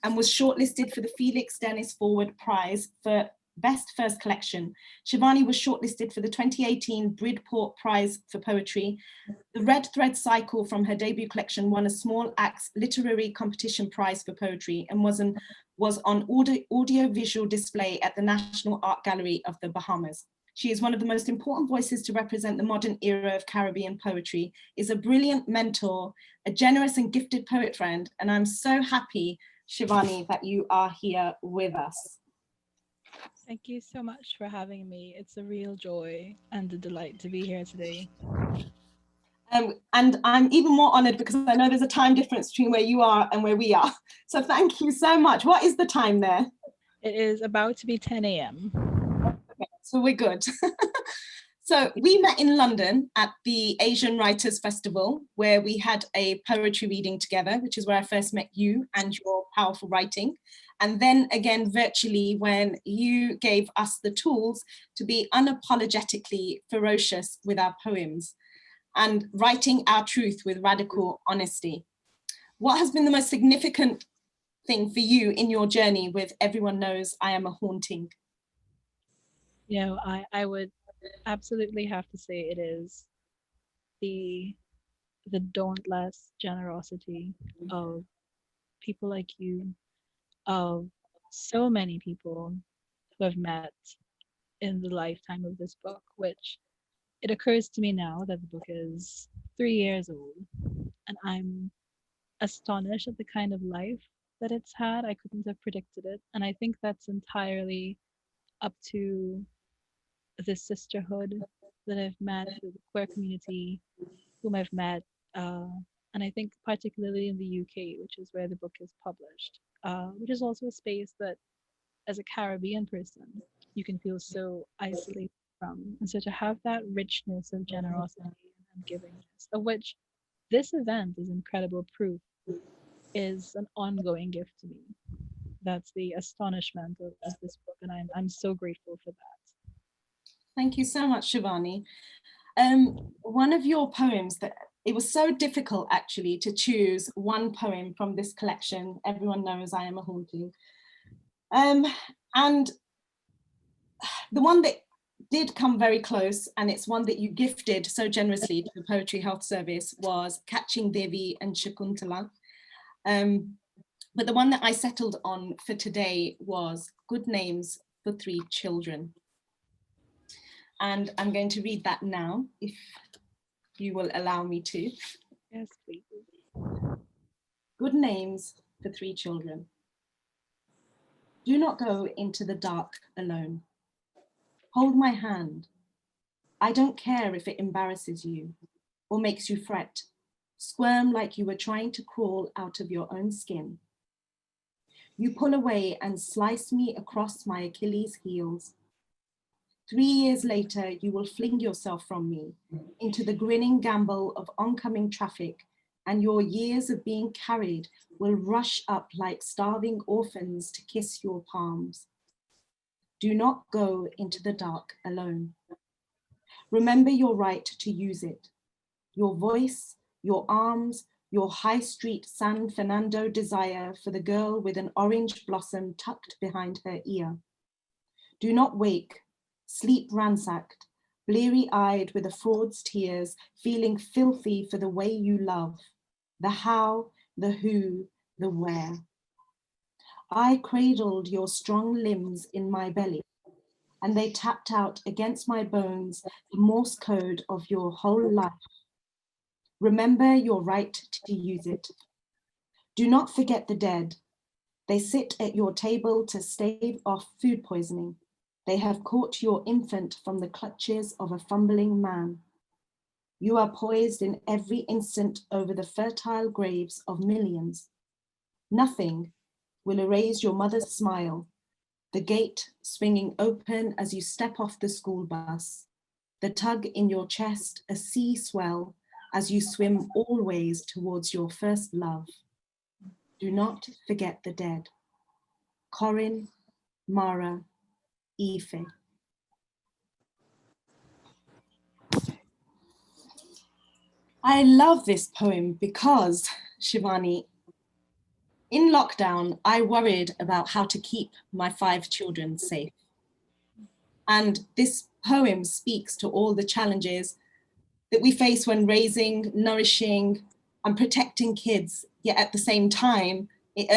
and was shortlisted for the Felix Dennis Forward Prize for Best First Collection. Shivanee was shortlisted for the 2018 Bridport Prize for Poetry. The Red Thread Cycle from her debut collection won a Small Acts Literary Competition Prize for Poetry, and was on audio-visual display at the National Art Gallery of the Bahamas. She is one of the most important voices to represent the modern era of Caribbean poetry, is a brilliant mentor, a generous and gifted poet friend, and I'm so happy, Shivanee, that you are here with us. Thank you so much for having me. It's a real joy and a delight to be here today. And I'm even more honoured because I know there's a time difference between where you are and where we are. So thank you so much. What is the time there? It is about to be 10 a.m. Okay, so we're good. So we met in London at the Asian Writers Festival, where we had a poetry reading together, which is where I first met you and your powerful writing. And then again, virtually, when you gave us the tools to be unapologetically ferocious with our poems and writing our truth with radical honesty. What has been the most significant thing for you in your journey with Everyone Knows I Am a Haunting? You know, I would absolutely have to say it is the dauntless generosity of people like you, of so many people who have met in the lifetime of this book, which it occurs to me now that the book is 3 years old, and I'm astonished at the kind of life that it's had. I couldn't have predicted it, and I think that's entirely up to the sisterhood that I've met, the queer community whom I've met, and I think particularly in the UK, which is where the book is published, which is also a space that, as a Caribbean person, you can feel so isolated from. And so to have that richness of generosity and givingness, of which this event is incredible proof, is an ongoing gift to me. That's the astonishment of this book, and I'm so grateful for that. Thank you so much, Shivanee. One of your poems, that it was so difficult actually to choose one poem from this collection, Everyone Knows I Am a Haunting. And the one that did come very close, and it's one that you gifted so generously to the Poetry Health Service, was Catching Devi and Shakuntala. But the one that I settled on for today was Good Names for Three Children. And I'm going to read that now, if you will allow me to. Yes, please. Good names for three children. Do not go into the dark alone. Hold my hand. I don't care if it embarrasses you or makes you fret, squirm like you were trying to crawl out of your own skin. You pull away and slice me across my Achilles heels. 3 years later, you will fling yourself from me into the grinning gamble of oncoming traffic, and your years of being carried will rush up like starving orphans to kiss your palms. Do not go into the dark alone. Remember your right to use it. Your voice, your arms, your high street San Fernando desire for the girl with an orange blossom tucked behind her ear. Do not wake, sleep ransacked, bleary-eyed with a fraud's tears, feeling filthy for the way you love, the how, the who, the where. I cradled your strong limbs in my belly, and they tapped out against my bones the Morse code of your whole life. Remember your right to use it. Do not forget the dead. They sit at your table to stave off food poisoning. They have caught your infant from the clutches of a fumbling man. You are poised in every instant over the fertile graves of millions. Nothing will erase your mother's smile, the gate swinging open as you step off the school bus, the tug in your chest, a sea swell as you swim always towards your first love. Do not forget the dead. Corinne, Mara, Ife. I love this poem because, Shivanee, in lockdown, I worried about how to keep my 5 children safe. And this poem speaks to all the challenges that we face when raising, nourishing, and protecting kids, yet at the same time, it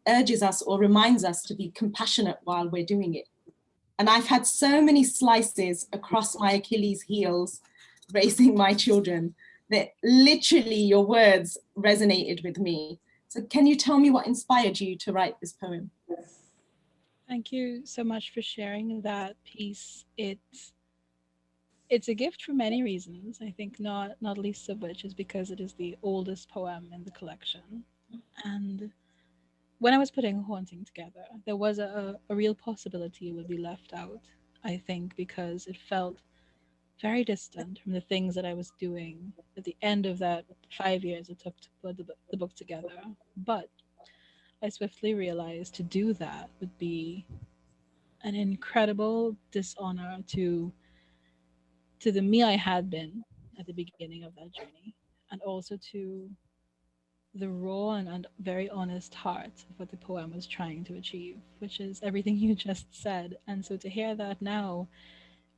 urges us or reminds us to be compassionate while we're doing it. And I've had so many slices across my Achilles heels raising my children that literally your words resonated with me. So can you tell me what inspired you to write this poem? Thank you so much for sharing that piece. It's a gift for many reasons. I think not least of which is because it is the oldest poem in the collection. And when I was putting Haunting together, there was a real possibility it would be left out, I think, because it felt very distant from the things that I was doing at the end of that 5 years it took to put the book together. But I swiftly realized to do that would be an incredible dishonor to the me I had been at the beginning of that journey, and also to the raw and very honest heart of what the poem was trying to achieve, which is everything you just said. And so to hear that now,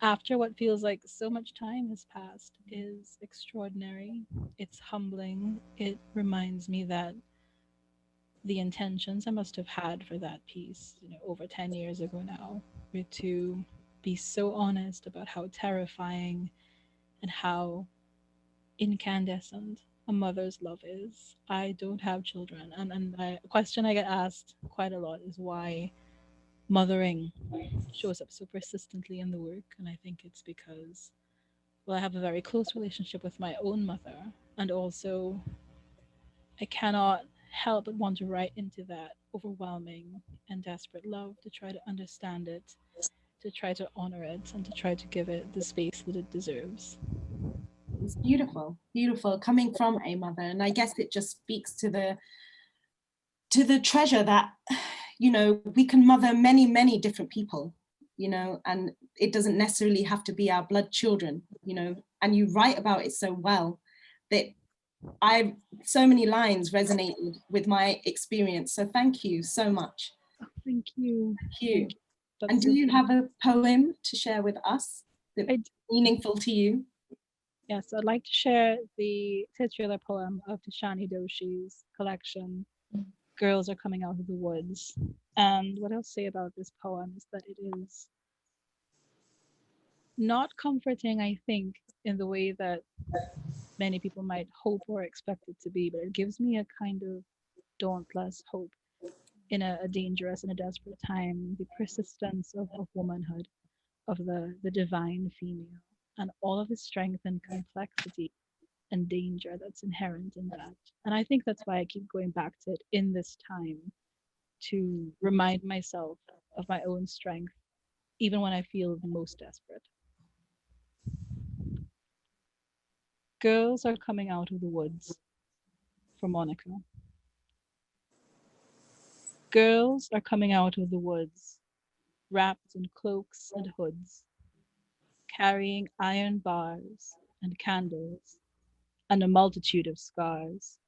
after what feels like so much time has passed, is extraordinary. It's humbling. It reminds me that the intentions I must have had for that piece, over 10 years ago now, were to be so honest about how terrifying and how incandescent a mother's love is. I don't have children, and a question I get asked quite a lot is why mothering shows up so persistently in the work. And I think it's because, well, I have a very close relationship with my own mother, and also I cannot help but want to write into that overwhelming and desperate love, to try to understand it, to try to honor it, and to try to give it the space that it deserves. It's beautiful, beautiful, coming from a mother. And I guess it just speaks to the treasure that, we can mother many, many different people, and it doesn't necessarily have to be our blood children, and you write about it so well that so many lines resonated with my experience. So thank you so much. Oh, thank you. Thank you. And do you have a poem to share with us that's meaningful to you? Yes, I'd like to share the titular poem of Tishani Doshi's collection, Girls Are Coming Out of the Woods. And what I'll say about this poem is that it is not comforting, I think, in the way that many people might hope or expect it to be, but it gives me a kind of dauntless hope in a dangerous and a desperate time, the persistence of womanhood, of the divine female, and all of the strength and complexity and danger that's inherent in that. And I think that's why I keep going back to it in this time, to remind myself of my own strength, even when I feel most desperate. Girls are coming out of the woods for Monica. Girls are coming out of the woods, wrapped in cloaks and hoods, carrying iron bars and candles and a multitude of scars,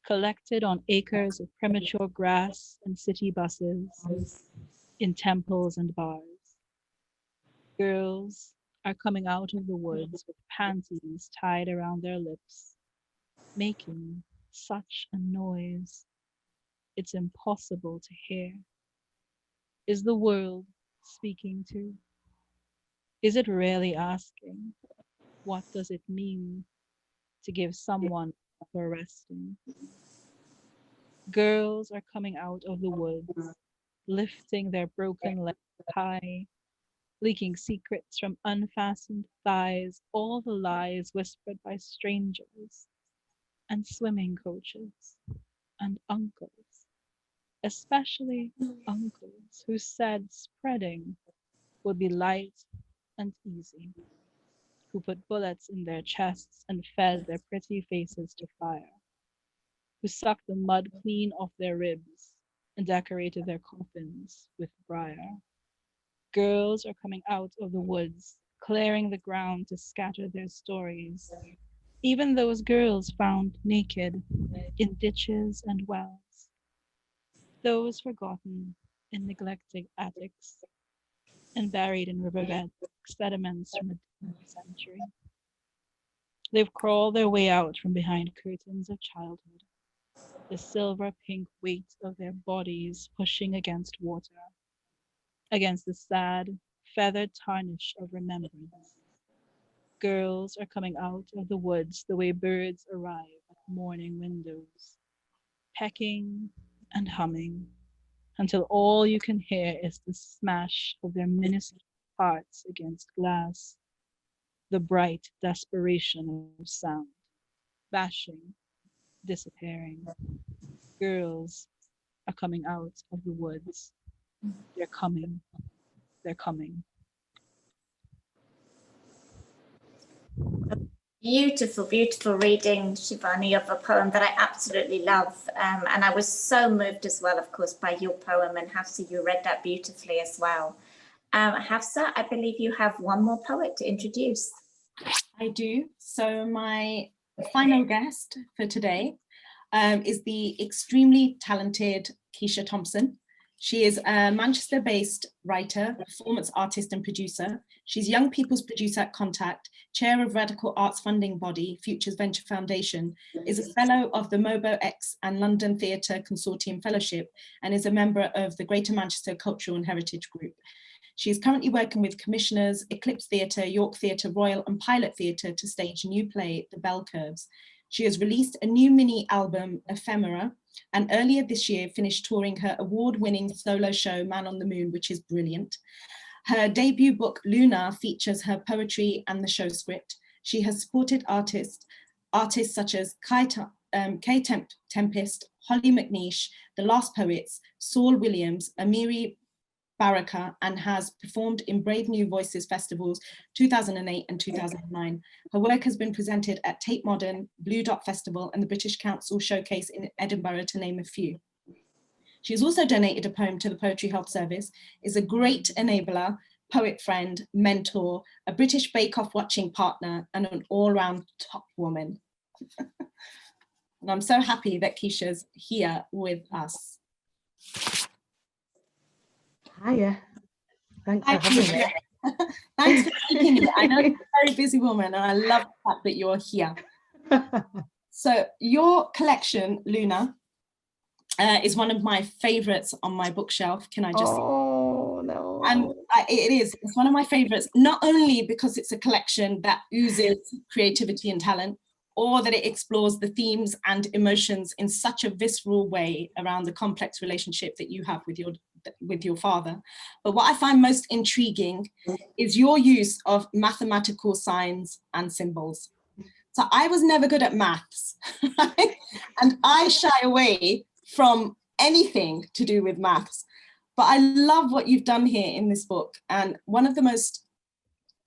collected on acres of premature grass and city buses, in temples and bars. Girls are coming out of the woods with panties tied around their lips, making such a noise it's impossible to hear. Is the world speaking to? Is it really asking, what does it mean to give someone for resting? Girls are coming out of the woods, lifting their broken legs high, leaking secrets from unfastened thighs, all the lies whispered by strangers and swimming coaches and uncles, especially uncles who said spreading would be light and easy, who put bullets in their chests and fed their pretty faces to fire, who sucked the mud clean off their ribs and decorated their coffins with briar. Girls are coming out of the woods, clearing the ground to scatter their stories. Even those girls found naked in ditches and wells. Those forgotten in neglected attics and buried in riverbed sediments from the 10th century. They've crawled their way out from behind curtains of childhood, the silver pink weight of their bodies pushing against water. against the sad, feathered tarnish of remembrance. Girls are coming out of the woods the way birds arrive at morning windows, pecking and humming until all you can hear is the smash of their minuscule hearts against glass, the bright desperation of sound, bashing, disappearing. Girls are coming out of the woods. They're coming. They're coming. Beautiful, beautiful reading, Shivanee, of a poem that I absolutely love. And I was so moved as well, of course, by your poem. And Hafsah, you read that beautifully as well. Hafsah, I believe you have one more poet to introduce. I do. So my final guest for today is the extremely talented Keisha Thompson. She is a Manchester-based writer, performance artist and producer. She's Young People's Producer at Contact, chair of radical arts funding body, Futures Venture Foundation, is a fellow of the Mobo X and London Theatre Consortium Fellowship, and is a member of the Greater Manchester Cultural and Heritage Group. She is currently working with commissioners Eclipse Theatre, York Theatre Royal and Pilot Theatre to stage a new play, The Bell Curves. She has released a new mini album, Ephemera, and earlier this year finished touring her award-winning solo show, Man on the Moon, which is brilliant. Her debut book, Luna, features her poetry and the show script. She has supported artists such as K Tempest, Holly McNeish, The Last Poets, Saul Williams, Amiri Baraka, and has performed in Brave New Voices festivals 2008 and 2009. Her work has been presented at Tate Modern, Blue Dot Festival and the British Council Showcase in Edinburgh, to name a few. She has also donated a poem to the Poetry Health Service, is a great enabler, poet friend, mentor, a British Bake Off watching partner, and an all-round top woman. And I'm so happy that Keisha's here with us. Hiya. Thanks for having me. Thanks for taking me. I know you're a very busy woman, and I love the fact that you're here. So your collection, Luna, is one of my favorites on my bookshelf. Can I just? Oh no! And it is. It's one of my favorites, not only because it's a collection that oozes creativity and talent, or that it explores the themes and emotions in such a visceral way around the complex relationship that you have with your father. But what I find most intriguing is your use of mathematical signs and symbols. So I was never good at maths, right? And I shy away from anything to do with maths. But I love what you've done here in this book. And one of the most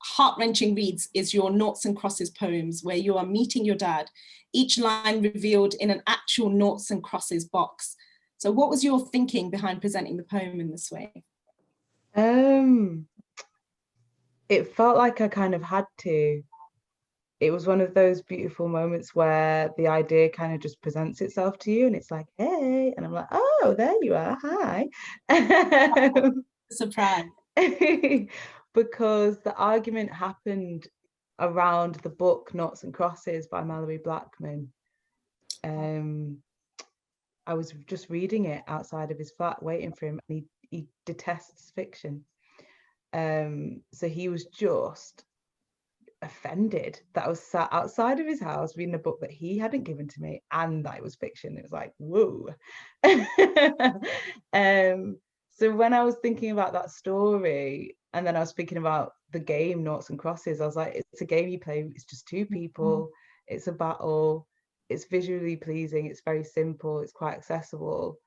heart-wrenching reads is your Noughts and Crosses poems, where you are meeting your dad, each line revealed in an actual Noughts and Crosses box. So what was your thinking behind presenting the poem in this way? It felt like I kind of had to. It was one of those beautiful moments where the idea kind of just presents itself to you and it's like, hey, and I'm like, oh, there you are, hi. Surprise. Because the argument happened around the book Noughts and Crosses by Malorie Blackman. I was just reading it outside of his flat, waiting for him, and he detests fiction. So he was just offended that I was sat outside of his house reading a book that he hadn't given to me and that it was fiction. It was like, whoa. So when I was thinking about that story, and then I was thinking about the game Noughts and Crosses, I was like, it's a game you play, it's just two people, it's a battle, it's visually pleasing, it's very simple, it's quite accessible.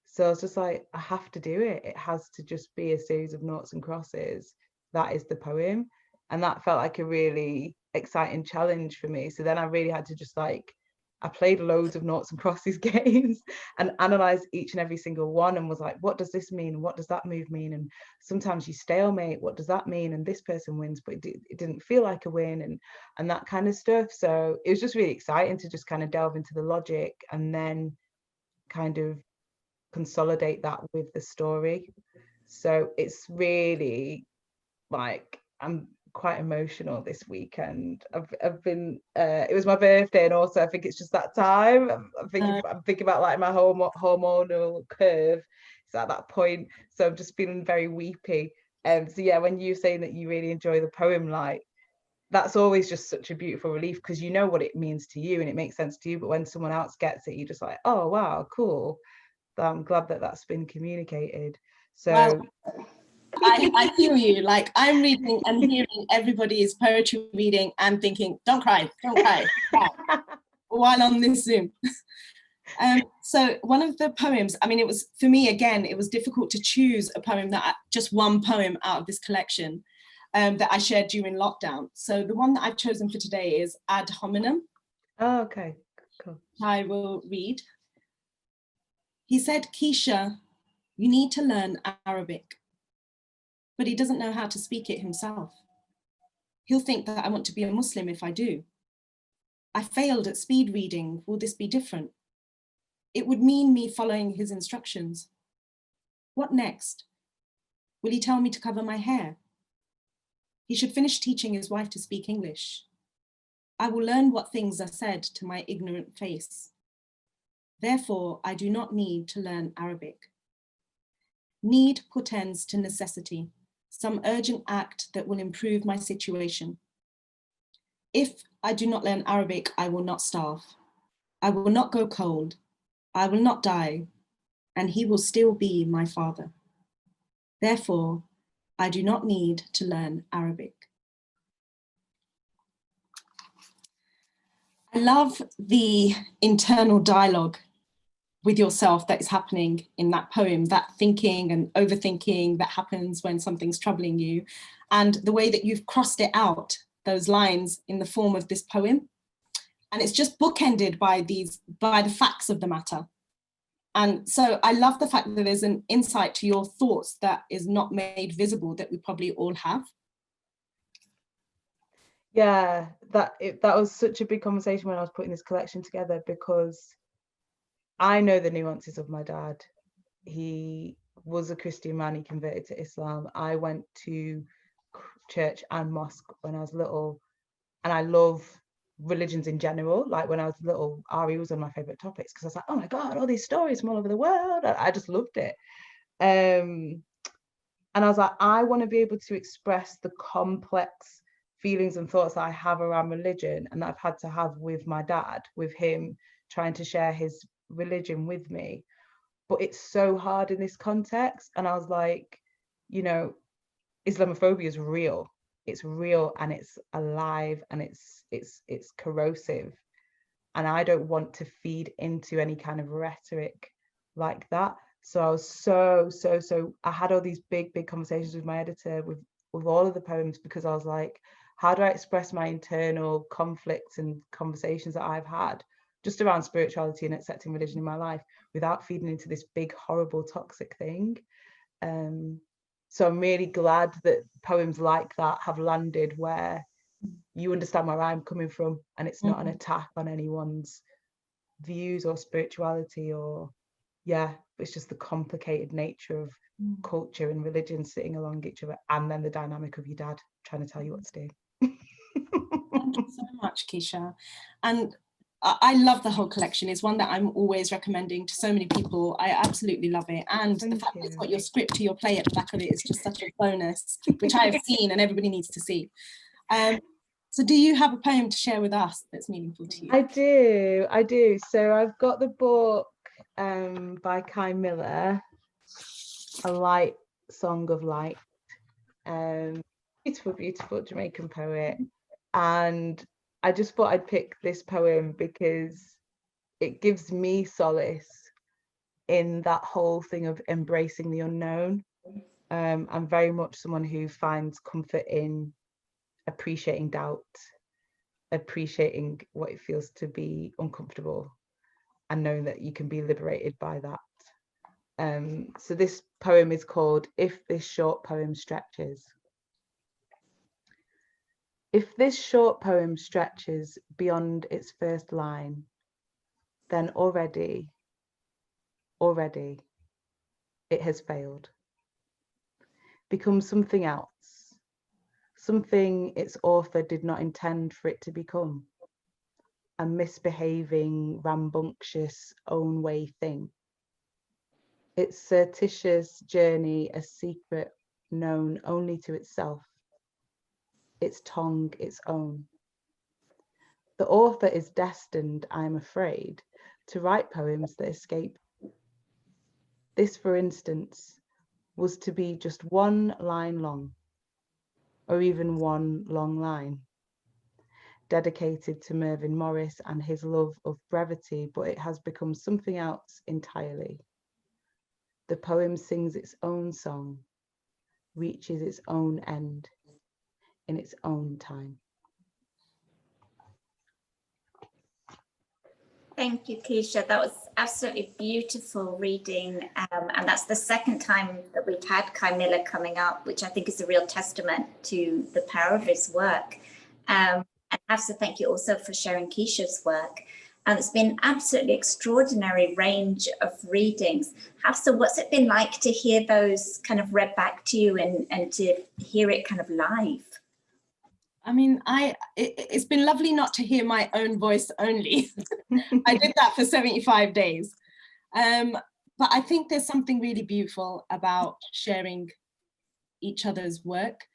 So I was just like, I have to do it. It has to just be a series of Noughts and Crosses. That is the poem. And that felt like a really exciting challenge for me. So then I really had to just like, I played loads of Noughts and Crosses games and analysed each and every single one and was like, what does this mean? What does that move mean? And sometimes you stalemate, what does that mean? And this person wins, but it didn't feel like a win and that kind of stuff. So it was just really exciting to just kind of delve into the logic and then kind of consolidate that with the story. So it's really like, I'm quite emotional this weekend. I've been it was my birthday, and also I think it's just that time. I'm thinking about like my hormonal curve it's at that point. So I'm just feeling very weepy. So yeah, when you're saying that you really enjoy the poem, like, that's always just such a beautiful relief, because you know what it means to you and it makes sense to you, but when someone else gets it, you're just like, oh wow, cool. I'm glad that that's been communicated. So well, I feel you. Like, I'm reading and hearing everybody's poetry reading and thinking, don't cry, while on this Zoom. So one of the poems, I mean, it was, for me, again, it was difficult to choose a poem just one poem out of this collection that I shared during lockdown. So the one that I've chosen for today is Ad Hominem. Oh, okay, cool. I will read. He said, Keisha, you need to learn Arabic, but he doesn't know how to speak it himself. He'll think that I want to be a Muslim if I do. I failed at speed reading. Will this be different? It would mean me following his instructions. What next? Will he tell me to cover my hair? He should finish teaching his wife to speak English. I will learn what things are said to my ignorant face. Therefore, I do not need to learn Arabic. Need portends to necessity, some urgent act that will improve my situation. If I do not learn Arabic, I will not starve. I will not go cold. I will not die, and he will still be my father. Therefore, I do not need to learn Arabic. I love the internal dialogue with yourself that is happening in that poem, that thinking and overthinking that happens when something's troubling you, and the way that you've crossed it out, those lines, in the form of this poem. And it's just bookended by the facts of the matter. And so I love the fact that there's an insight to your thoughts that is not made visible, that we probably all have. Yeah, that was such a big conversation when I was putting this collection together, because I know the nuances of my dad. He was a Christian man, he converted to Islam. I went to church and mosque when I was little, and I love religions in general. Like, when I was little, RE was one of my favorite topics, because I was like, oh my God, all these stories from all over the world. I just loved it. And I was like, I want to be able to express the complex feelings and thoughts that I have around religion, and that I've had to have with my dad, with him trying to share his religion with me. But it's so hard in this context. And I was like, you know, Islamophobia is real. It's real, and it's alive, and it's corrosive. And I don't want to feed into any kind of rhetoric like that. So I was so I had all these big conversations with my editor with all of the poems, because I was like, how do I express my internal conflicts and conversations that I've had just around spirituality and accepting religion in my life without feeding into this big, horrible, toxic thing? So I'm really glad that poems like that have landed where you understand where I'm coming from, and it's not an attack on anyone's views or spirituality, or it's just the complicated nature of culture and religion sitting along each other, and then the dynamic of your dad trying to tell you what to do. Thank you so much, Keisha. And I love the whole collection. It's one that I'm always recommending to so many people. I absolutely love it. And the fact that it's got your script to your play at the back of it is just such a bonus, which I have seen and everybody needs to see. So do you have a poem to share with us that's meaningful to you? I do. So I've got the book by Kai Miller, A Light Song of Light. Beautiful Jamaican poet. And I just thought I'd pick this poem because it gives me solace in that whole thing of embracing the unknown. I'm very much someone who finds comfort in appreciating doubt, appreciating what it feels to be uncomfortable, and knowing that you can be liberated by that. So this poem is called If This Short Poem Stretches. If this short poem stretches beyond its first line, then already it has failed, become something else, something its author did not intend for it to become, a misbehaving, rambunctious, own way thing. its surreptitious journey a secret known only to itself, its tongue its own. The author is destined, I am afraid, to write poems that escape. This, for instance, was to be just one line long, or even one long line, dedicated to Mervyn Morris and his love of brevity, but it has become something else entirely. The poem sings its own song, reaches its own end in its own time. Thank you, Keisha. That was absolutely beautiful reading. And that's the second time that we've had Kai Miller coming up, which I think is a real testament to the power of his work. And Hafsah, thank you also for sharing Keisha's work. And it's been absolutely extraordinary range of readings. Hafsah, what's it been like to hear those kind of read back to you and to hear it kind of live? I mean, it's been lovely not to hear my own voice only. I did that for 75 days. But I think there's something really beautiful about sharing each other's work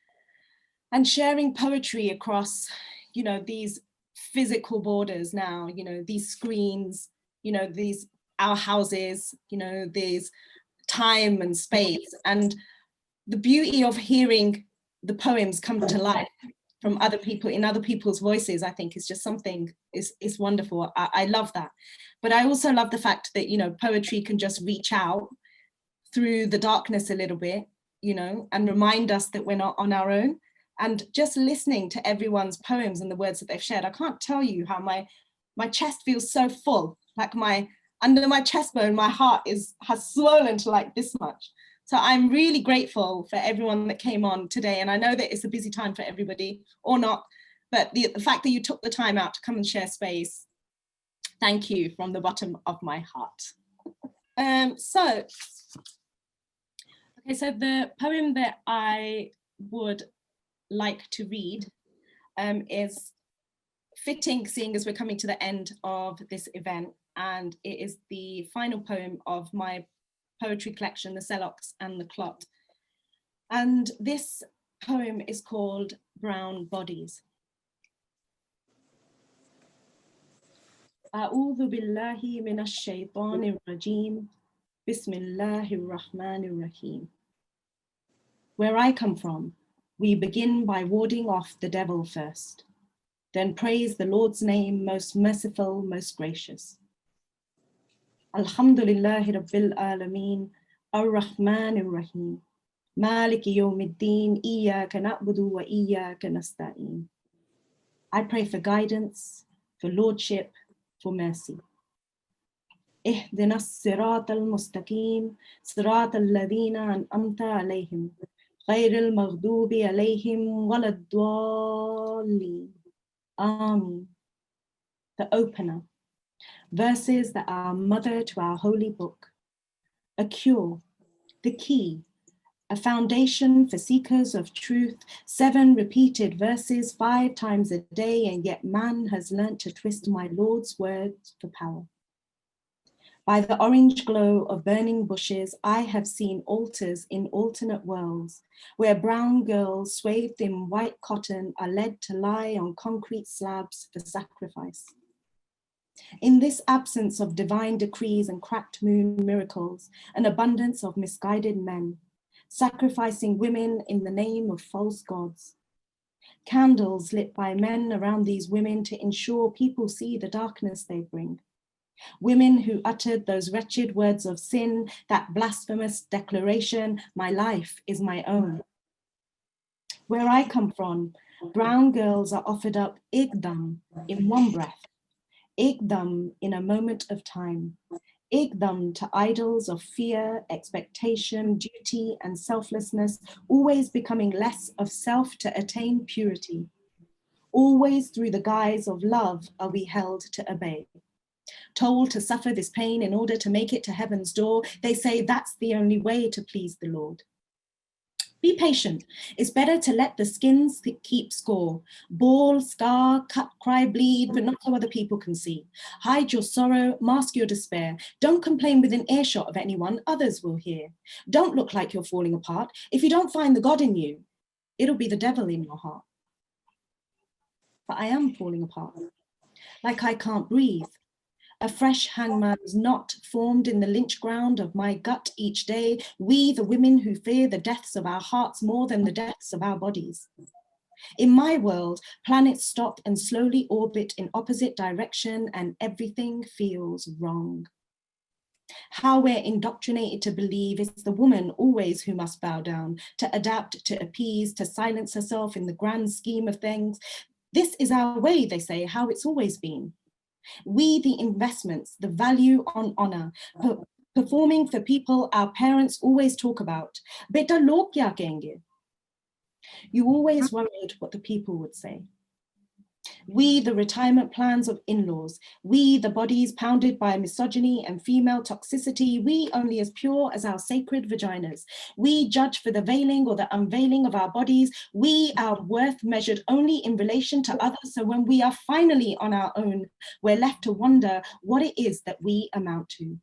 and sharing poetry across, you know, these physical borders now, you know, these screens, you know, these, our houses, you know, there's time and space. And the beauty of hearing the poems come to life from other people in other people's voices, I think is just something, is wonderful. I love that. But I also love the fact that, you know, poetry can just reach out through the darkness a little bit, you know, and remind us that we're not on our own. And just listening to everyone's poems and the words that they've shared, I can't tell you how my chest feels so full, like under my chest bone, my heart has swollen to like this much. So I'm really grateful for everyone that came on today. And I know that it's a busy time for everybody or not, but the fact that you took the time out to come and share space, thank you from the bottom of my heart. So the poem that I would like to read is fitting, seeing as we're coming to the end of this event, and it is the final poem of my poetry collection, the Celox And The Clot. And this poem is called Brown Bodies. A'udhu billahi minash shaitanir rajim. Bismillahir rahmanir rahim. Where I come from, we begin by warding off the devil first, then praise the Lord's name, most merciful, most gracious. Alhamdulillahi Rabbil Alameen, Ar-Rahman Ar-Rahim, Maliki Yawmiddin, Iyyaka na'budu wa Iyyaka nasta'in. I pray for guidance, for lordship, for mercy. Ihdina as-sirat al-mustaqim, sirat al-ladhina an'amta alayhim, غير المغضوب عليهم ولا الضالين. Amen. The opener. Verses that are mother to our holy book. A cure, the key, a foundation for seekers of truth, 7 repeated verses 5 times a day, and yet man has learnt to twist my Lord's words for power. By the orange glow of burning bushes, I have seen altars in alternate worlds, where brown girls swathed in white cotton are led to lie on concrete slabs for sacrifice. In this absence of divine decrees and cracked moon miracles, an abundance of misguided men, sacrificing women in the name of false gods. Candles lit by men around these women to ensure people see the darkness they bring. Women who uttered those wretched words of sin, that blasphemous declaration, my life is my own. Where I come from, brown girls are offered up Iqdam in one breath, Iqdam in a moment of time, Iqdam to idols of fear, expectation, duty, and selflessness, always becoming less of self to attain purity. Always through the guise of love are we held to obey. Told to suffer this pain in order to make it to heaven's door, they say that's the only way to please the Lord. Be patient. It's better to let the skins keep score. Bawl, scar, cut, cry, bleed, but not so other people can see. Hide your sorrow, mask your despair. Don't complain within earshot of anyone, others will hear. Don't look like you're falling apart. If you don't find the God in you, it'll be the devil in your heart. But I am falling apart, like I can't breathe. A fresh hangman's knot formed in the lynch ground of my gut each day. We, the women who fear the deaths of our hearts more than the deaths of our bodies. In my world, planets stop and slowly orbit in opposite direction and everything feels wrong. How we're indoctrinated to believe it's the woman always who must bow down, to adapt, to appease, to silence herself in the grand scheme of things. This is our way, they say, how it's always been. We, the investments, the value on honor, performing for people our parents always talk about. Beta log kya kenge? You always worried what the people would say. We, the retirement plans of in-laws. We, the bodies pounded by misogyny and female toxicity. We, only as pure as our sacred vaginas. We judge for the veiling or the unveiling of our bodies. We, our worth measured only in relation to others. So when we are finally on our own, we're left to wonder what it is that we amount to.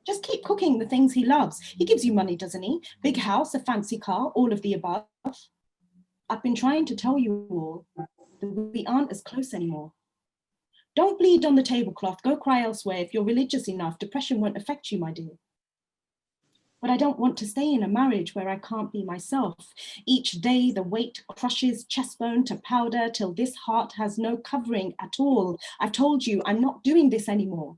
Just keep cooking the things he loves. He gives you money, doesn't he? Big house, a fancy car, all of the above. I've been trying to tell you all that we aren't as close anymore. Don't bleed on the tablecloth, go cry elsewhere. If you're religious enough, depression won't affect you, my dear. But I don't want to stay in a marriage where I can't be myself. Each day the weight crushes chestbone to powder till this heart has no covering at all. I've told you I'm not doing this anymore.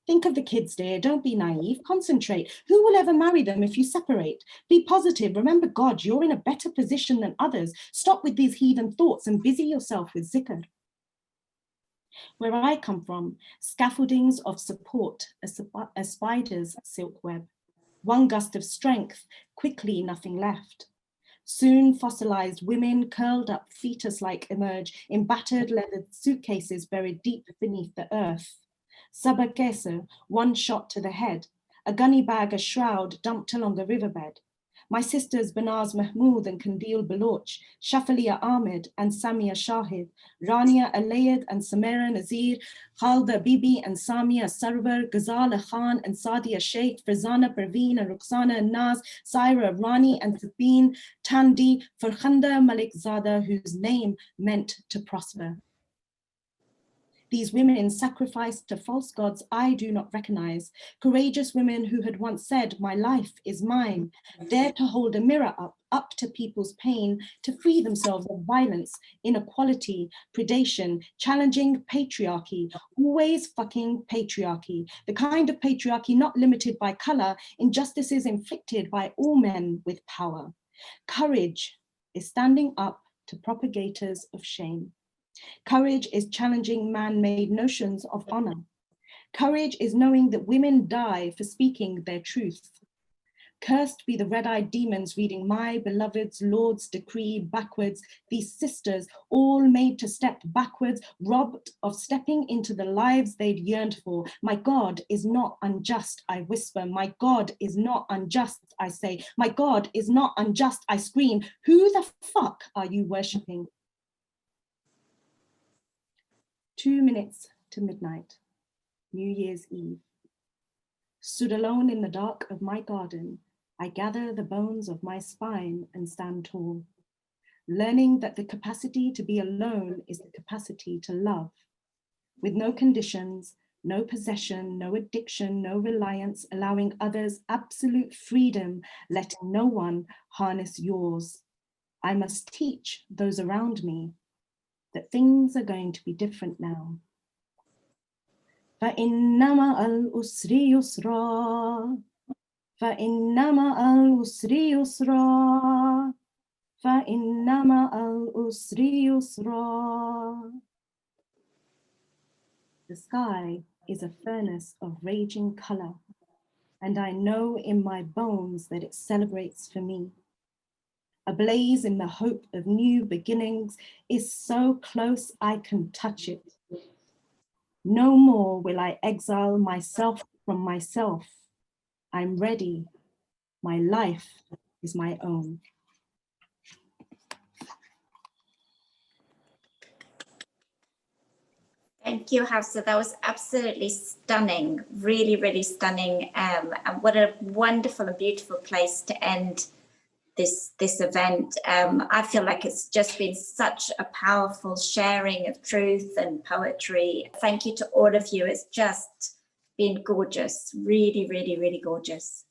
Think of the kids, dear. Don't be naive. Concentrate. Who will ever marry them if you separate? Be positive. Remember God. You're in a better position than others. Stop with these heathen thoughts and busy yourself with zikr. Where I come from, scaffoldings of support, a spider's silk web. One gust of strength, quickly nothing left. Soon fossilized women, curled up fetus-like, emerge in battered leather suitcases buried deep beneath the earth. Sabakesa, one shot to the head, a gunny bag, a shroud dumped along a riverbed. My sisters Banaz Mahmood and Kandil Baloch, Shafalia Ahmed and Samia Shahid, Rania Alayed and Samira Nazir, Khalda Bibi and Samia Sarwar, Ghazala Khan and Sadia Sheikh, Farzana Parveen and Ruxana and Naz, Saira Rani and Sabine, Tandi, Farkhanda Malik Zada, whose name meant to prosper. These women sacrificed to false gods I do not recognize, courageous women who had once said, my life is mine, dared to hold a mirror up to people's pain, to free themselves of violence, inequality, predation, challenging patriarchy, always fucking patriarchy, the kind of patriarchy not limited by color, injustices inflicted by all men with power. Courage is standing up to propagators of shame. Courage is challenging man-made notions of honor. Courage is knowing that women die for speaking their truth. Cursed be the red-eyed demons reading my beloved's Lord's decree backwards, these sisters all made to step backwards, robbed of stepping into the lives they'd yearned for. My God is not unjust, I whisper. My God is not unjust, I say. My God is not unjust, I scream. Who the fuck are you worshipping? 2 minutes to midnight, New Year's Eve. Stood alone in the dark of my garden, I gather the bones of my spine and stand tall, learning that the capacity to be alone is the capacity to love, with no conditions, no possession, no addiction, no reliance, allowing others absolute freedom, letting no one harness yours. I must teach those around me that things are going to be different now. فَإِنَّ مَعَ الْأُسْرِ يُسْرًا فَإِنَّ مَعَ الْأُسْرِ يُسْرًا فَإِنَّ مَعَ الْأُسْرِ يُسْرًا. The sky is a furnace of raging color, and I know in my bones that it celebrates for me. Ablaze in the hope of new beginnings is so close I can touch it. No more will I exile myself from myself. I'm ready. My life is my own. Thank you, Hafsah. That was absolutely stunning, really, really stunning. And what a wonderful and beautiful place to end this event. I feel like it's just been such a powerful sharing of truth and poetry. Thank you to all of you. It's just been gorgeous, really, really, really gorgeous.